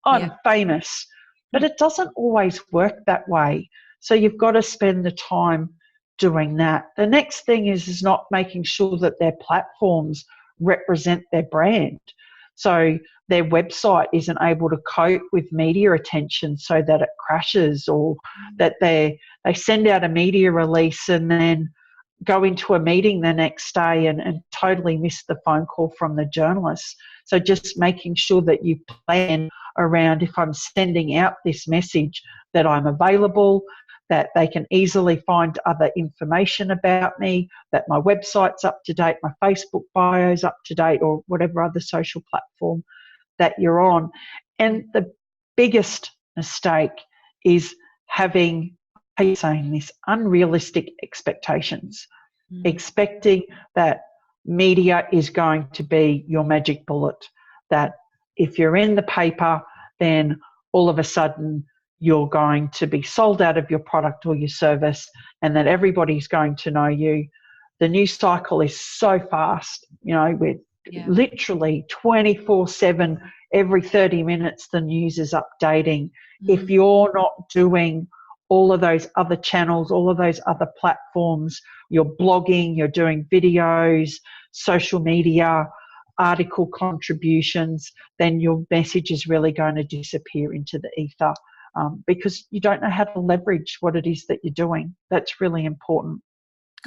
Speaker 2: I'm famous. But it doesn't always work that way. So you've got to spend the time doing that. The next thing is not making sure that their platforms represent their brand. So their website isn't able to cope with media attention so that it crashes, or that they send out a media release and then go into a meeting the next day and totally miss the phone call from the journalist. So just making sure that you plan around, if I'm sending out this message, that I'm available, that they can easily find other information about me, that my website's up to date, my Facebook bio's up to date, or whatever other social platform that you're on. And the biggest mistake is having, how are you saying this, unrealistic expectations. Expecting that media is going to be your magic bullet, that if you're in the paper, then all of a sudden you're going to be sold out of your product or your service, and that everybody's going to know you. The news cycle is so fast. We're literally 24/7, every 30 minutes the news is updating. If you're not doing all of those other channels, all of those other platforms, you're blogging, you're doing videos, social media, article contributions, then your message is really going to disappear into the ether, because you don't know how to leverage what it is that you're doing. That's really important.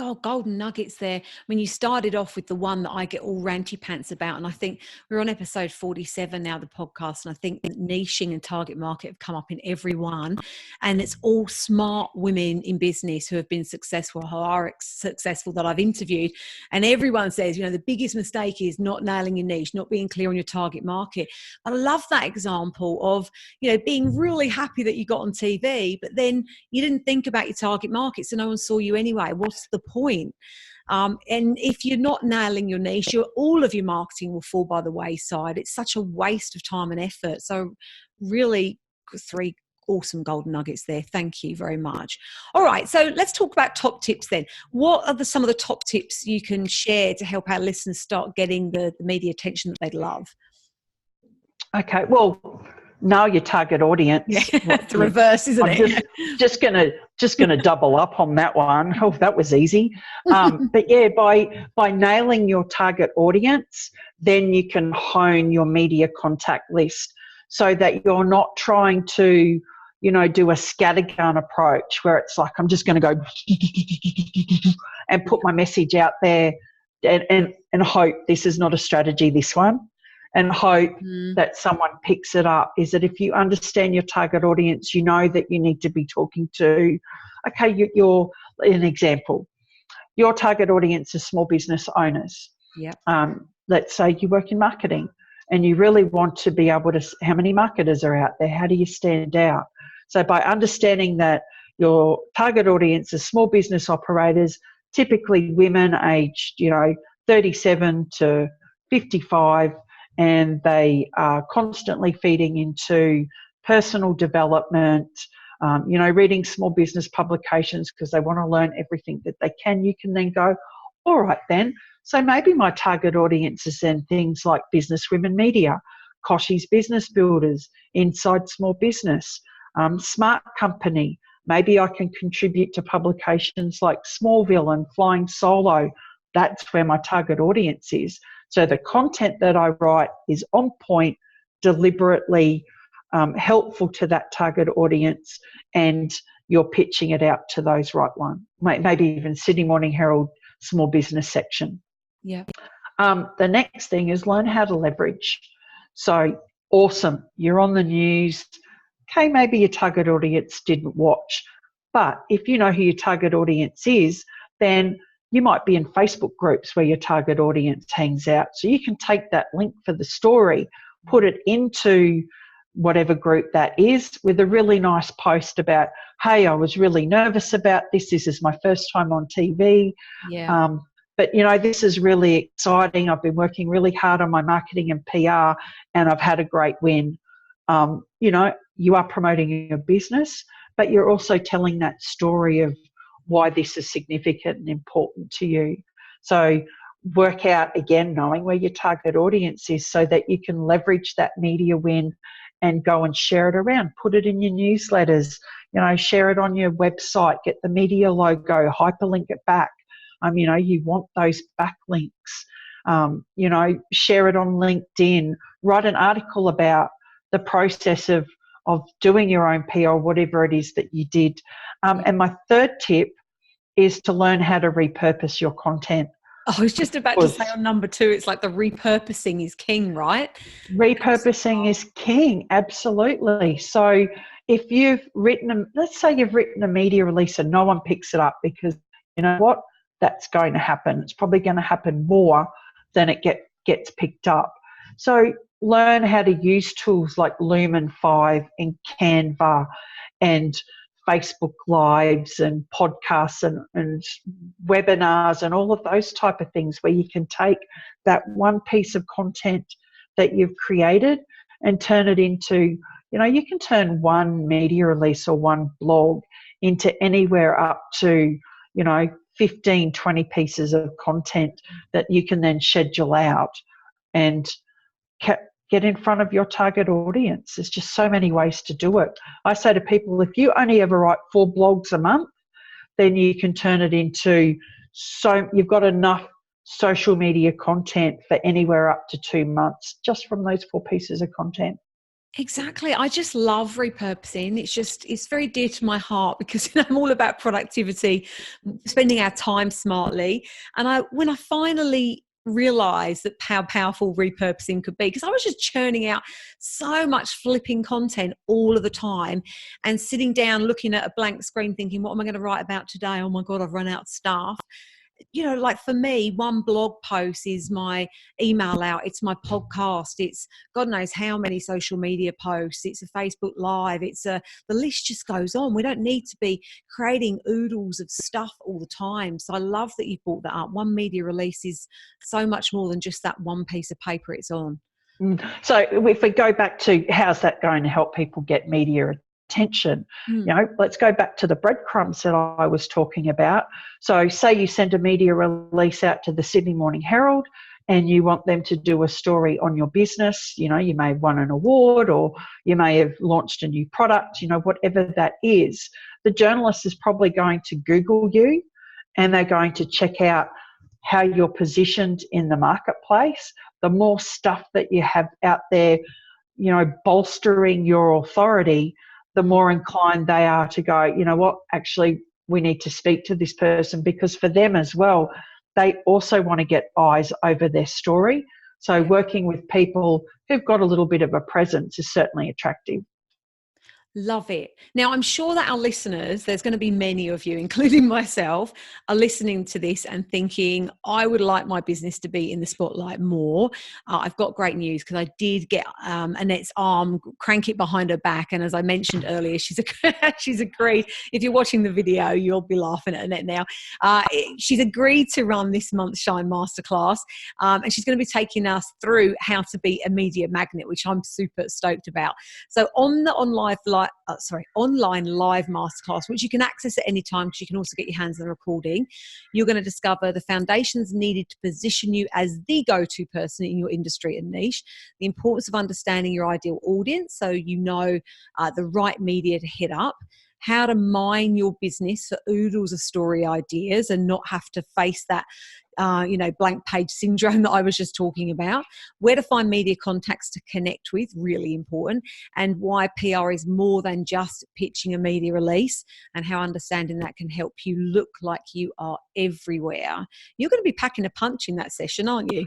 Speaker 1: Oh, golden nuggets there. When you started off with the one that I get all ranty pants about, and I think we're on episode 47 now, the podcast, and I think niching and target market have come up in every one, and it's all smart women in business who have been successful, who are successful, that I've interviewed, and everyone says, the biggest mistake is not nailing your niche, not being clear on your target market. But I love that example of, being really happy that you got on TV, but then you didn't think about your target market, so no one saw you anyway. What's the point? And if you're not nailing your niche, all of your marketing will fall by the wayside. It's such a waste of time and effort. So really 3 awesome golden nuggets there. Thank you very much. All right, so let's talk about top tips then. What are some of the top tips you can share to help our listeners start getting the media attention that they'd love?
Speaker 2: Okay, well, know your target audience.
Speaker 1: It's the reverse, isn't it?
Speaker 2: Just gonna double up on that one. Oh, that was easy. But yeah, by nailing your target audience, then you can hone your media contact list so that you're not trying to, do a scattergun approach where it's like, I'm just going to go and put my message out there and hope this is not a strategy, this one. And hope that someone picks it up. Is that if you understand your target audience, you know that you need to be talking to, okay, you're an example. Your target audience is small business owners.
Speaker 1: Yep.
Speaker 2: Let's say you work in marketing and you really want to be able to, how many marketers are out there? How do you stand out? So by understanding that your target audience is small business operators, typically women aged, 37 to 55, and they are constantly feeding into personal development, reading small business publications because they want to learn everything that they can. You can then go, all right then, so maybe my target audience is then things like Businesswomen Media, Koshi's Business Builders, Inside Small Business, Smart Company. Maybe I can contribute to publications like Smallville and Flying Solo. That's where my target audience is. So the content that I write is on point, deliberately helpful to that target audience, and you're pitching it out to those right ones. Maybe even Sydney Morning Herald small business section.
Speaker 1: Yeah.
Speaker 2: The next thing is learn how to leverage. So awesome, you're on the news. Okay, maybe your target audience didn't watch, but if you know who your target audience is, then you might be in Facebook groups where your target audience hangs out. So you can take that link for the story, put it into whatever group that is with a really nice post about, hey, I was really nervous about this. This is my first time on TV.
Speaker 1: Yeah.
Speaker 2: But, this is really exciting. I've been working really hard on my marketing and PR, and I've had a great win. You are promoting your business, but you're also telling that story of why this is significant and important to you. So work out, again, knowing where your target audience is so that you can leverage that media win and go and share it around. Put it in your newsletters, share it on your website, get the media logo, hyperlink it back. You want those backlinks. Share it on LinkedIn, write an article about the process of doing your own PR, whatever it is that you did. And my third tip is to learn how to repurpose your content.
Speaker 1: I was just about to say on number 2, it's like the repurposing is king, right?
Speaker 2: Repurposing is king, absolutely. So if you've let's say you've written a media release and no one picks it up, because you know what? That's going to happen. It's probably going to happen more than it gets picked up. So learn how to use tools like Lumen 5 and Canva and Facebook Lives and podcasts and webinars and all of those type of things where you can take that one piece of content that you've created and turn it into, you can turn one media release or one blog into anywhere up to, 15, 20 pieces of content that you can then schedule out and get in front of your target audience. There's just so many ways to do it. I say to people, if you only ever write 4 blogs a month, then you can turn it into you've got enough social media content for anywhere up to 2 months just from those 4 pieces of content.
Speaker 1: Exactly. I just love repurposing. It's very dear to my heart because I'm all about productivity, spending our time smartly. And when I finally realized that how powerful repurposing could be, because I was just churning out so much flipping content all of the time and sitting down looking at a blank screen thinking, what am I going to write about today? Oh my God, I've run out of stuff. Like for me, one blog post is my email out. It's my podcast. It's God knows how many social media posts. It's a Facebook Live. The list just goes on. We don't need to be creating oodles of stuff all the time. So I love that you brought that up. One media release is so much more than just that one piece of paper it's on.
Speaker 2: So if we go back to how's that going to help people get media attention, let's go back to the breadcrumbs that I was talking about. So say you send a media release out to the Sydney Morning Herald and you want them to do a story on your business. You may have won an award or you may have launched a new product, whatever that is. The journalist is probably going to Google you and they're going to check out how you're positioned in the marketplace. The more stuff that you have out there, bolstering your authority, the more inclined they are to go, actually, we need to speak to this person, because for them as well, they also want to get eyes over their story. So working with people who've got a little bit of a presence is certainly attractive.
Speaker 1: Love it. Now, I'm sure that our listeners, there's going to be many of you, including myself, are listening to this and thinking, I would like my business to be in the spotlight more. I've got great news because I did get Annette's arm, crank it behind her back. And as I mentioned earlier, she's agreed. If you're watching the video, you'll be laughing at Annette now. She's agreed to run this month's Shine Masterclass. And she's going to be taking us through how to be a media magnet, which I'm super stoked about. So on the On Live online live masterclass, which you can access at any time because you can also get your hands on the recording. You're going to discover the foundations needed to position you as the go-to person in your industry and niche, the importance of understanding your ideal audience so you know the right media to hit up, how to mine your business for oodles of story ideas and not have to face that blank page syndrome that I was just talking about, where to find media contacts to connect with, really important, and why PR is more than just pitching a media release and how understanding that can help you look like you are everywhere. You're going to be packing a punch in that session, aren't you?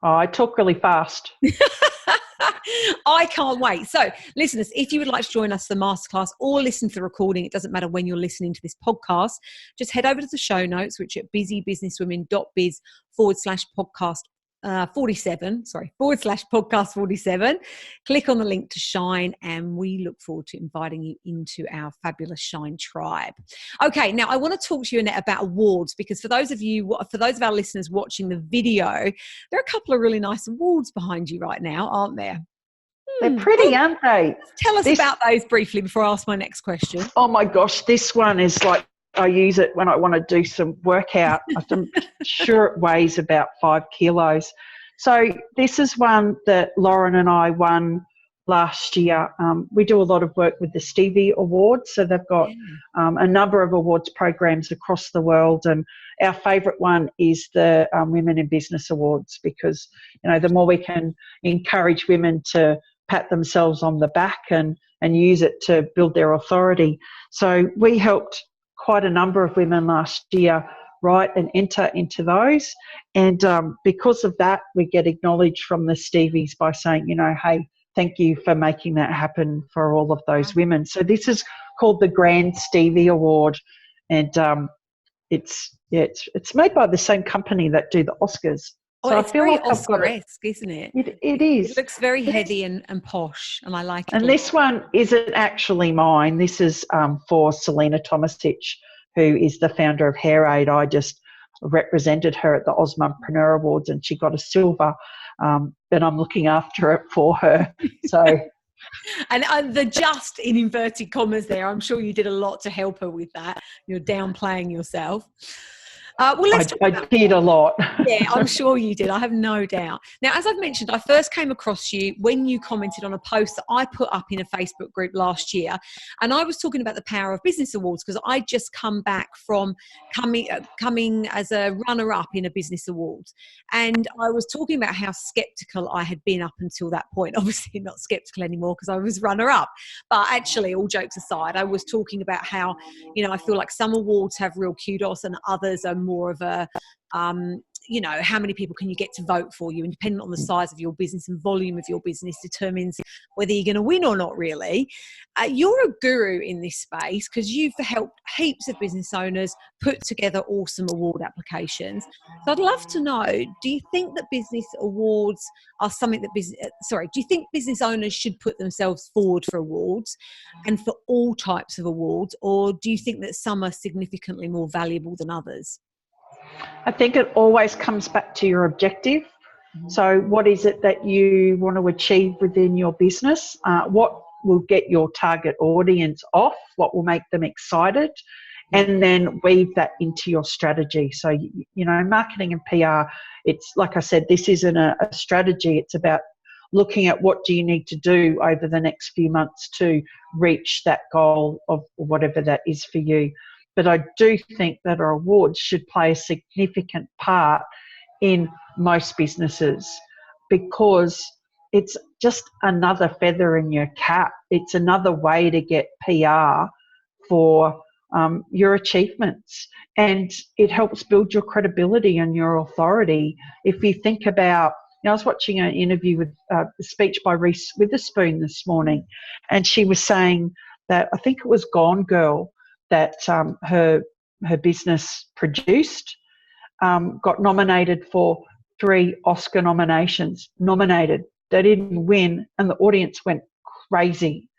Speaker 2: Oh, I talk really fast.
Speaker 1: I can't wait. So, listeners, if you would like to join us for the masterclass or listen to the recording, it doesn't matter when you're listening to this podcast, just head over to the show notes, which are at busybusinesswomen.biz/podcast 47, /podcast 47. Click on the link to Shine, and we look forward to inviting you into our fabulous Shine tribe. Okay, now I want to talk to you, Annette, about awards, because for those of our listeners watching the video, there are a couple of really nice awards behind you right now, aren't there?
Speaker 2: They're pretty, aren't they?
Speaker 1: Tell us about those briefly before I ask my next question.
Speaker 2: Oh my gosh, this one is like, I use it when I want to do some workout. I'm sure it weighs about 5 kilos. So this is one that Lauren and I won last year. We do a lot of work with the Stevie Awards. So they've got a number of awards programs across the world. And our favourite one is the Women in Business Awards, because, the more we can encourage women to pat themselves on the back and use it to build their authority. So we helped quite a number of women last year write and enter into those. And because of that, we get acknowledged from the Stevies by saying, hey, thank you for making that happen for all of those women. So this is called the Grand Stevie Award. And it's made by the same company that do the Oscars.
Speaker 1: So it's very Oscar-esque, isn't it?
Speaker 2: It is.
Speaker 1: It looks very heavy and posh, and I like it.
Speaker 2: And this one isn't actually mine. This is for Selena Tomasic, who is the founder of Hair Aid. I just represented her at the Osmompreneur Awards, and she got a silver, and I'm looking after it for her. So,
Speaker 1: and the just in inverted commas there, I'm sure you did a lot to help her with that. You're downplaying yourself. I
Speaker 2: did a lot.
Speaker 1: Yeah, I'm sure you did. I have no doubt. Now, as I've mentioned, I first came across you when you commented on a post that I put up in a Facebook group last year. And I was talking about the Power of Business Awards because I'd just come back from coming as a runner-up in a business awards. And I was talking about how skeptical I had been up until that point. Obviously not skeptical anymore because I was runner-up. But actually, all jokes aside, I was talking about how, I feel like some awards have real kudos and others are more of a, how many people can you get to vote for you? And depending on the size of your business and volume of your business determines whether you're going to win or not, really. You're a guru in this space because you've helped heaps of business owners put together awesome award applications. So I'd love to know, do you think that business awards are something that do you think business owners should put themselves forward for awards and for all types of awards? Or do you think that some are significantly more valuable than others?
Speaker 2: I think it always comes back to your objective. So what is it that you want to achieve within your business? What will get your target audience off? What will make them excited? And then weave that into your strategy. So, marketing and PR, it's like I said, this isn't a strategy. It's about looking at what do you need to do over the next few months to reach that goal of whatever that is for you. But I do think that our awards should play a significant part in most businesses because it's just another feather in your cap. It's another way to get PR for your achievements, and it helps build your credibility and your authority. If you think about, I was watching an interview with a speech by Reese Witherspoon this morning, and she was saying that I think it was Gone Girl that her business produced, got nominated for 3 Oscar nominations. They didn't win, and the audience went crazy.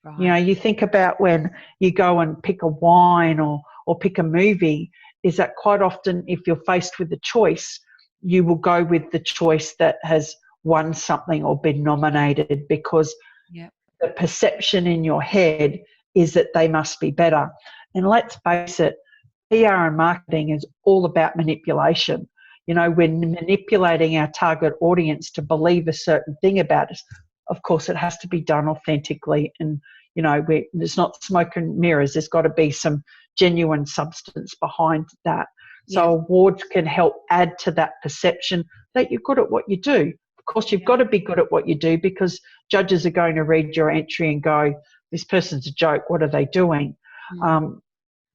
Speaker 2: Right. You think about when you go and pick a wine or pick a movie, is that quite often if you're faced with a choice, you will go with the choice that has won something or been nominated because the perception in your head is that they must be better. And let's face it, PR and marketing is all about manipulation. You know, we're manipulating our target audience to believe a certain thing about us. Of course, it has to be done authentically, and, you know, there's not smoke and mirrors. There's got to be some genuine substance behind that. So awards can help add to that perception that you're good at what you do. Of course, you've got to be good at what you do, because judges are going to read your entry and go, this person's a joke, what are they doing?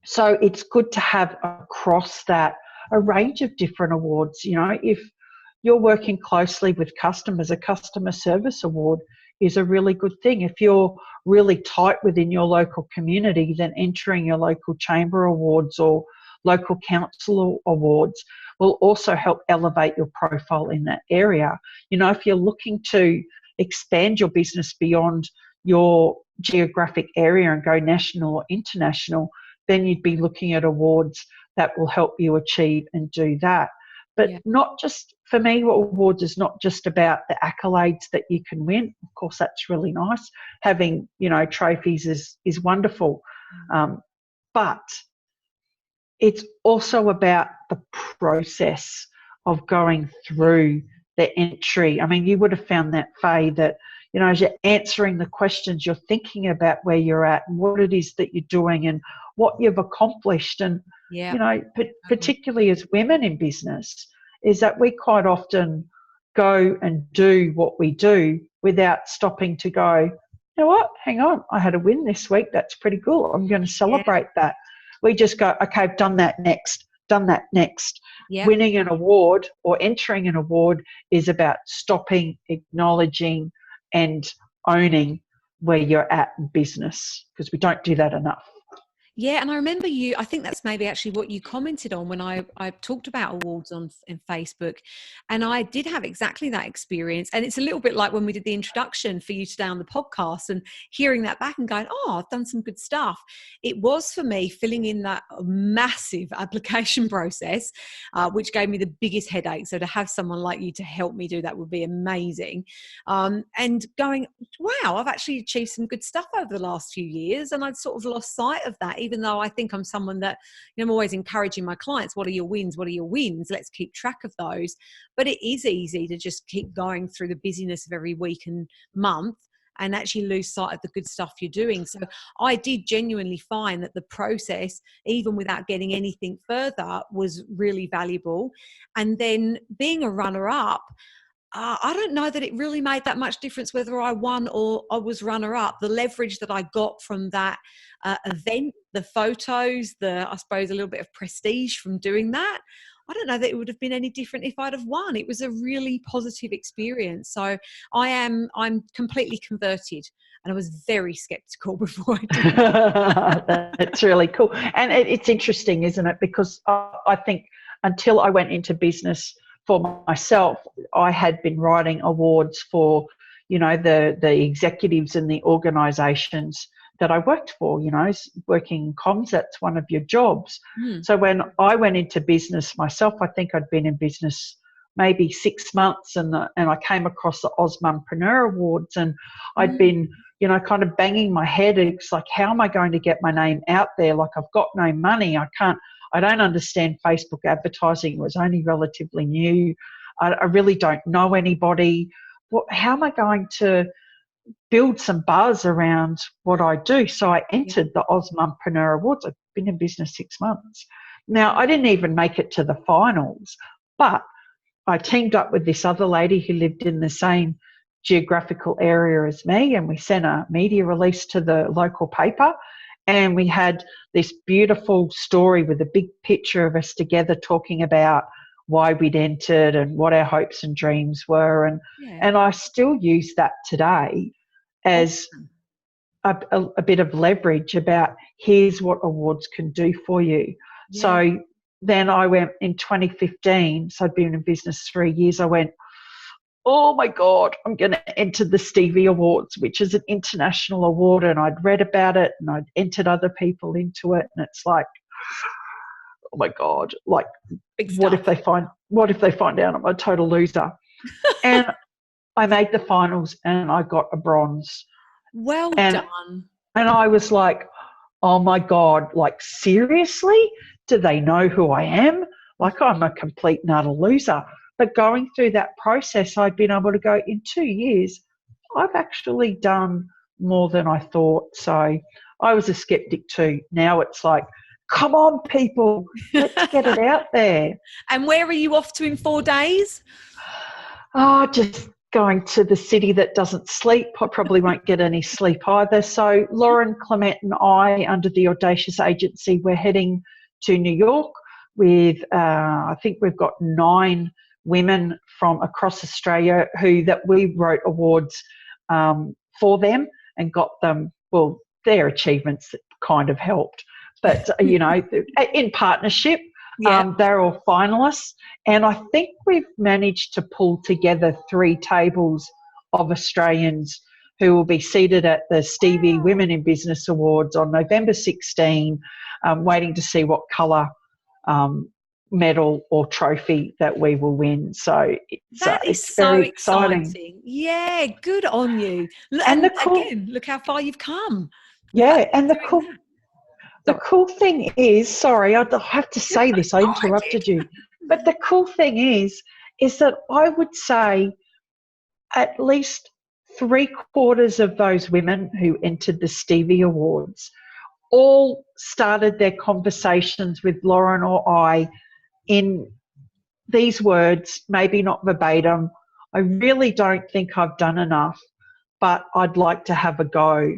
Speaker 2: So it's good to have across that a range of different awards. You know, if you're working closely with customers, a customer service award is a really good thing. If you're really tight within your local community, then entering your local chamber awards or local council awards will also help elevate your profile in that area. You know, if you're looking to expand your business beyond your geographic area and go national or international, then you'd be looking at awards that will help you achieve and do that. But not just, for me, awards is not just about the accolades that you can win. Of course, that's really nice. Having, you know, trophies is wonderful. But it's also about the process of going through the entry. I mean, you would have found that, Faye, that, you know, as you're answering the questions, you're thinking about where you're at and what it is that you're doing and what you've accomplished. And, you know, particularly as women in business, is that we quite often go and do what we do without stopping to go, you know what, hang on, I had a win this week. That's pretty cool. I'm going to celebrate that. We just go, okay, I've done that next. Winning an award or entering an award is about stopping, acknowledging and owning where you're at in business, because we don't do that enough.
Speaker 1: Yeah, and I remember I think that's maybe actually what you commented on when I talked about awards on Facebook, and I did have exactly that experience. And it's a little bit like when we did the introduction for you today on the podcast and hearing that back and going, oh, I've done some good stuff. It was for me filling in that massive application process, which gave me the biggest headache. So to have someone like you to help me do that would be amazing. And going, wow, I've actually achieved some good stuff over the last few years. And I'd sort of lost sight of that, even though I think I'm someone that, you know, I'm always encouraging my clients, what are your wins? What are your wins? Let's keep track of those. But it is easy to just keep going through the busyness of every week and month and actually lose sight of the good stuff you're doing. So I did genuinely find that the process, even without getting anything further, was really valuable. And then being a runner-up, I don't know that it really made that much difference whether I won or I was runner-up. The leverage that I got from that event, the photos, I suppose a little bit of prestige from doing that, I don't know that it would have been any different if I'd have won. It was a really positive experience. So I'm completely converted, and I was very skeptical before I did it.
Speaker 2: That's really cool. And it's interesting, isn't it? Because I think until I went into business for myself, I had been writing awards for, you know, the executives and the organisations that I worked for. You know, working in comms, that's one of your jobs. So when I went into business myself, I think I'd been in business maybe 6 months, and I came across the Osmompreneur Awards, and I'd been, you know, kind of banging my head. It's like, how am I going to get my name out there? Like, I've got no money. I don't understand Facebook advertising. It was only relatively new. I really don't know anybody. How am I going to build some buzz around what I do? So I entered the Osmompreneur Awards. I've been in business 6 months. Now, I didn't even make it to the finals, but I teamed up with this other lady who lived in the same geographical area as me, and we sent a media release to the local paper. And we had this beautiful story with a big picture of us together talking about why we'd entered and what our hopes and dreams were. And I still use that today as a bit of leverage about, here's what awards can do for you. Yeah. So then I went in 2015, so I'd been in business 3 years, I went, oh my God, I'm going to enter the Stevie Awards, which is an international award. And I'd read about it and I'd entered other people into it. And it's like, oh my God, like, what if they find out I'm a total loser? And I made the finals and I got a bronze.
Speaker 1: Well
Speaker 2: And
Speaker 1: done.
Speaker 2: and I was like, oh my God, like seriously? Do they know who I am? Like I'm a complete and utter loser. But going through that process, I'd been able to go, in 2 years, I've actually done more than I thought. So I was a skeptic too. Now it's like, come on, people, let's get it out there.
Speaker 1: And where are you off to in 4 days?
Speaker 2: Oh, just going to the city that doesn't sleep. I probably won't get any sleep either. So Lauren, Clement and I, under the Audacious Agency, we're heading to New York with, I think we've got 9 women from across Australia that we wrote awards for them and got them, well, their achievements that kind of helped. But, you know, in partnership, they're all finalists. And I think we've managed to pull together 3 tables of Australians who will be seated at the Stevie Women in Business Awards on November 16, waiting to see what colour medal or trophy that we will win. So it's
Speaker 1: so
Speaker 2: very exciting.
Speaker 1: Yeah, good on you.
Speaker 2: And
Speaker 1: again, look how far you've come.
Speaker 2: Yeah, and the cool thing is, sorry, I have to say this, I interrupted you, but the cool thing is that I would say at least 3/4 of those women who entered the Stevie Awards all started their conversations with Lauren or I in these words, maybe not verbatim: I really don't think I've done enough, but I'd like to have a go.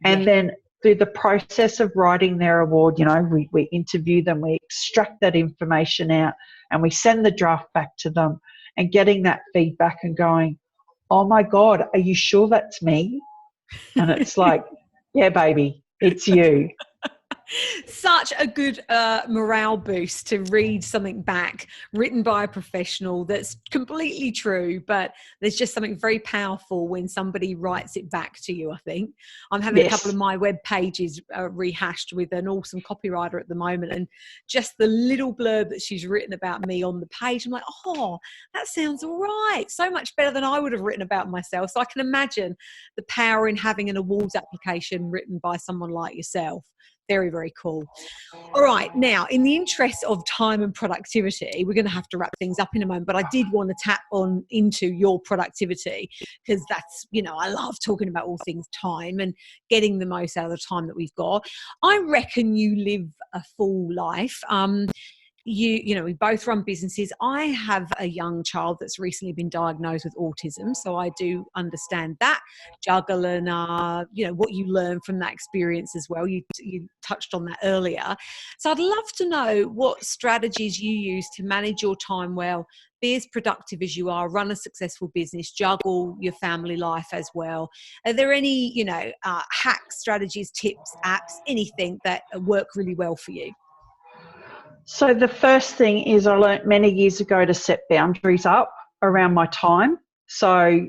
Speaker 2: And then through the process of writing their award, you know, we interview them, we extract that information out, and we send the draft back to them, and getting that feedback and going, oh my God, are you sure that's me? And it's like, yeah, baby, it's you.
Speaker 1: Such a good morale boost to read something back written by a professional that's completely true, but there's just something very powerful when somebody writes it back to you. I think I'm having a couple of my web pages rehashed with an awesome copywriter at the moment, and just the little blurb that she's written about me on the page, I'm like, oh, that sounds all right, so much better than I would have written about myself. So I can imagine the power in having an awards application written by someone like yourself. Very, very cool. All right. Now, in the interest of time and productivity, we're going to have to wrap things up in a moment, but I did want to tap on into your productivity, because that's, you know, I love talking about all things time and getting the most out of the time that we've got. I reckon you live a full life. You know, we both run businesses. I have a young child that's recently been diagnosed with autism, so I do understand that juggle and you know, what you learn from that experience as well. You touched on that earlier, so I'd love to know what strategies you use to manage your time well, be as productive as you are, run a successful business, juggle your family life as well. Are there any, you know, hacks, strategies, tips, apps, anything that work really well for you?
Speaker 2: So the first thing is, I learnt many years ago to set boundaries up around my time. So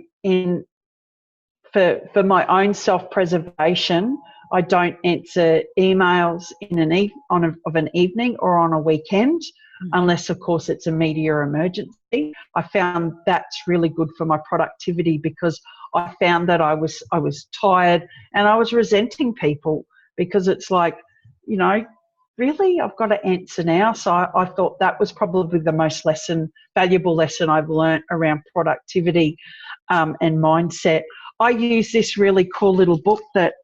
Speaker 2: for my own self-preservation, I don't answer emails of an evening or on a weekend, unless, of course, it's a media emergency. I found that's really good for my productivity, because I found that I was tired and I was resenting people, because it's like, you know, really, I've got to answer now. So I thought that was probably the most valuable lesson I've learnt around productivity and mindset. I use this really cool little book that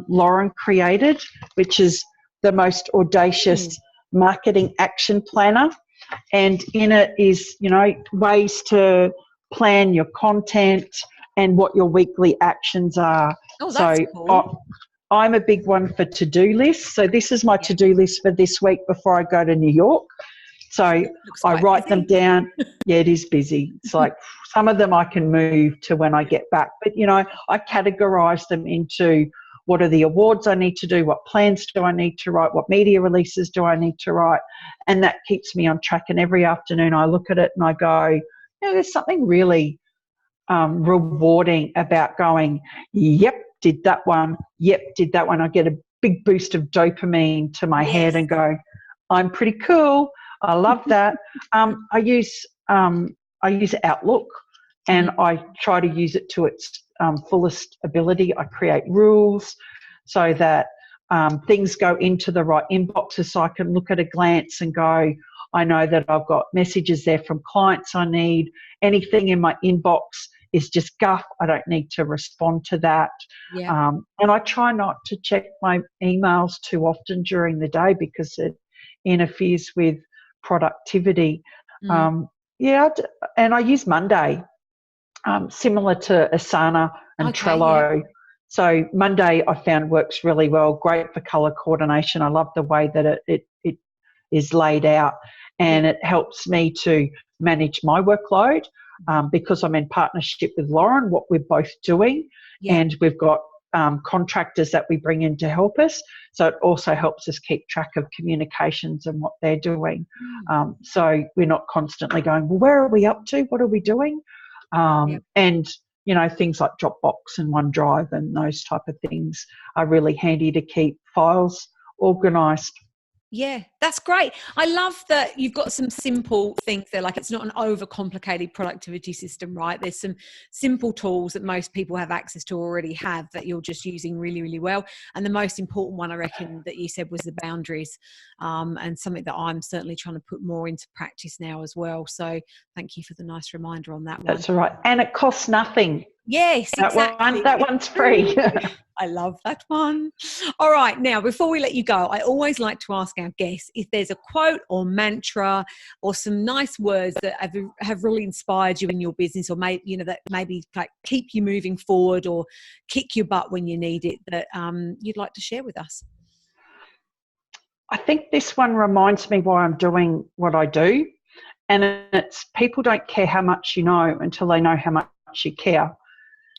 Speaker 2: Lauren created, which is the most audacious marketing action planner. And in it is, you know, ways to plan your content and what your weekly actions are.
Speaker 1: Oh, that's cool.
Speaker 2: I'm a big one for to-do lists. So this is my to-do list for this week before I go to New York. So I write them down. Yeah, it is busy. It's like some of them I can move to when I get back. But, you know, I categorise them into what are the awards I need to do, what plans do I need to write, what media releases do I need to write, and that keeps me on track. And every afternoon I look at it and I go, you know, there's something really rewarding about going, yep, did that one. Yep, did that one. I get a big boost of dopamine to my head and go, I'm pretty cool. I love that. I use Outlook, and I try to use it to its fullest ability. I create rules so that things go into the right inboxes, so I can look at a glance and go, I know that I've got messages there from clients I need. Anything in my inbox is just guff. I don't need to respond to that.
Speaker 1: Yeah.
Speaker 2: And I try not to check my emails too often during the day because it interferes with productivity. And I use Monday, similar to Asana and Trello.
Speaker 1: Yeah.
Speaker 2: So Monday I found works really well, great for colour coordination. I love the way that it is laid out, and it helps me to manage my workload because I'm in partnership with Lauren, what we're both doing, and we've got contractors that we bring in to help us. So it also helps us keep track of communications and what they're doing. So we're not constantly going, well, where are we up to? What are we doing? And, you know, things like Dropbox and OneDrive and those type of things are really handy to keep files organised.
Speaker 1: Yeah, that's great. I love that you've got some simple things there. Like, it's not an overcomplicated productivity system, right? There's some simple tools that most people have access to already have that you're just using really, really well. And the most important one, I reckon, that you said was the boundaries, and something that I'm certainly trying to put more into practice now as well. So thank you for the nice reminder on that one.
Speaker 2: That's all right. And it costs nothing.
Speaker 1: Yes, exactly.
Speaker 2: That one's free.
Speaker 1: I love that one. All right. Now, before we let you go, I always like to ask our guests if there's a quote or mantra or some nice words that have really inspired you in your business, or that maybe like keep you moving forward or kick your butt when you need it, that you'd like to share with us.
Speaker 2: I think this one reminds me why I'm doing what I do. And it's, people don't care how much you know until they know how much you care.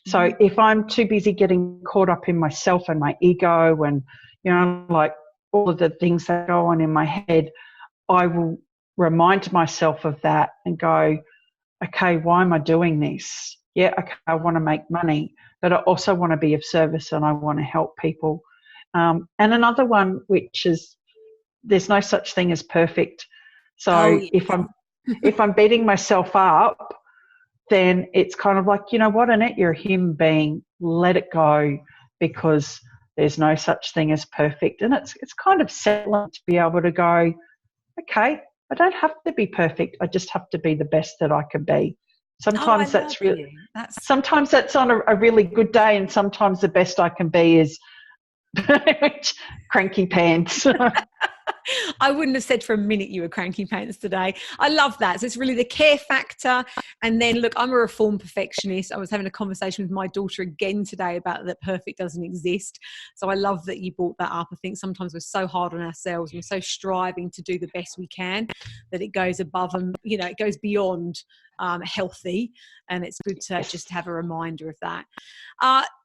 Speaker 2: So if I'm too busy getting caught up in myself and my ego and, you know, like all of the things that go on in my head, I will remind myself of that and go, okay, why am I doing this? Yeah, okay, I want to make money, but I also want to be of service and I want to help people. And another one, which is, there's no such thing as perfect. So if I'm beating myself up, then it's kind of like, you know what, Annette, you're a human being. Let it go, because there's no such thing as perfect. And it's kind of settling to be able to go, okay, I don't have to be perfect. I just have to be the best that I can be. Sometimes that's really, sometimes that's on a really good day, and sometimes the best I can be is cranky pants.
Speaker 1: I wouldn't have said for a minute you were cranky pants today. I love that. So it's really the care factor. And then, look, I'm a reformed perfectionist. I was having a conversation with my daughter again today about that perfect doesn't exist. So I love that you brought that up. I think sometimes we're so hard on ourselves. We're so striving to do the best we can that it goes above and, you know, it goes beyond healthy. And it's good to just have a reminder of that.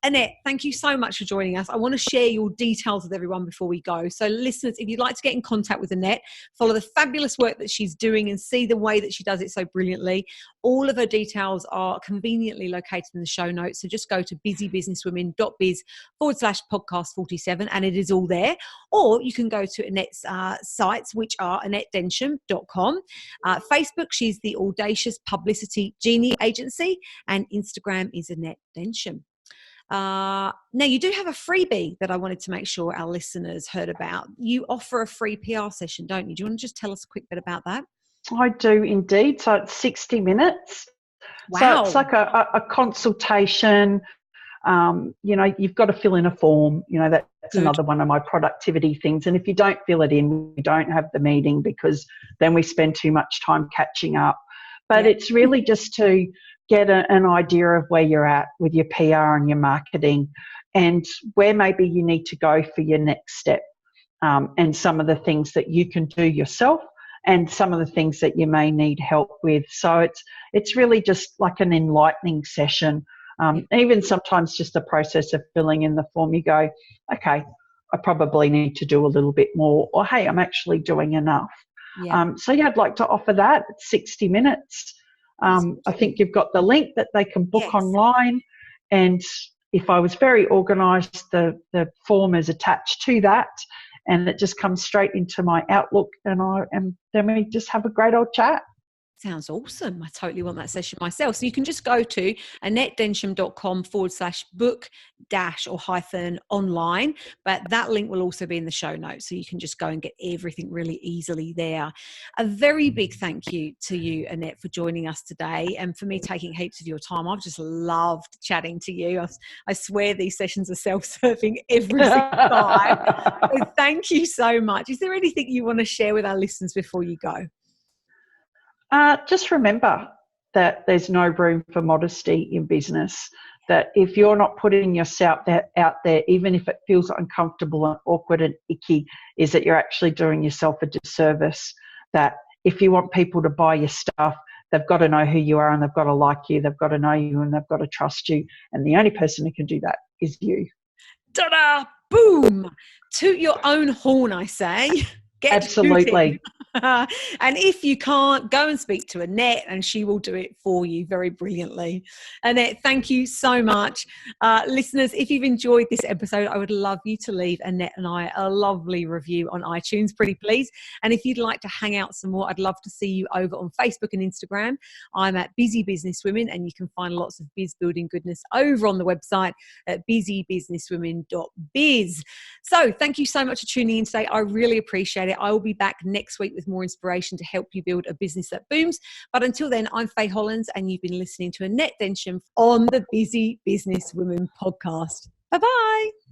Speaker 1: Annette, thank you so much for joining us. I want to share your details with everyone before we go. So listeners, if you'd like to get in contact with Annette, follow the fabulous work that she's doing and see the way that she does it so brilliantly, all of her details are conveniently located in the show notes. So just go to busybusinesswomen.biz/podcast 47 and it is all there. Or you can go to Annette's sites, which are AnnetteDensham.com. Facebook, she's the Audacious Publicity Genie Agency, and Instagram is Annette Densham. Now, you do have a freebie that I wanted to make sure our listeners heard about. You offer a free PR session, don't you? Do you want to just tell us a quick bit about that?
Speaker 2: I do indeed. So it's 60 minutes.
Speaker 1: Wow.
Speaker 2: So it's like a consultation. You know, you've got to fill in a form. You know, that's another one of my productivity things. And if you don't fill it in, we don't have the meeting, because then we spend too much time catching up. But it's really just to get an idea of where you're at with your PR and your marketing, and where maybe you need to go for your next step, and some of the things that you can do yourself and some of the things that you may need help with. So it's really just like an enlightening session. Even sometimes just the process of filling in the form, you go, okay, I probably need to do a little bit more, or hey, I'm actually doing enough. So I'd like to offer that. It's 60 minutes. I think you've got the link that they can book online, and if I was very organised, the form is attached to that, and it just comes straight into my Outlook, and then we just have a great old chat.
Speaker 1: Sounds awesome. I totally want that session myself. So you can just go to annettedensham.com/book or -online. But that link will also be in the show notes. So you can just go and get everything really easily there. A very big thank you to you, Annette, for joining us today and for me taking heaps of your time. I've just loved chatting to you. I swear these sessions are self-serving every single time. So thank you so much. Is there anything you want to share with our listeners before you go?
Speaker 2: Just remember that there's no room for modesty in business, that if you're not putting yourself out there, even if it feels uncomfortable and awkward and icky, is that you're actually doing yourself a disservice. That if you want people to buy your stuff, they've got to know who you are and they've got to like you, they've got to know you and they've got to trust you. And the only person who can do that is you.
Speaker 1: Ta-da! Boom! Toot your own horn, I say. Get
Speaker 2: Absolutely.
Speaker 1: And if you can't, go and speak to Annette and she will do it for you very brilliantly. Annette, thank you so much. Listeners, if you've enjoyed this episode, I would love you to leave Annette and I a lovely review on iTunes, pretty please. And if you'd like to hang out some more, I'd love to see you over on Facebook and Instagram. I'm at Busy Businesswomen, and you can find lots of biz building goodness over on the website at busybusinesswomen.biz. So thank you so much for tuning in today. I really appreciate it. I will be back next week with more inspiration to help you build a business that booms. But until then, I'm Faye Hollins, and you've been listening to Annette Densham on the Busy Businesswomen podcast. Bye-bye.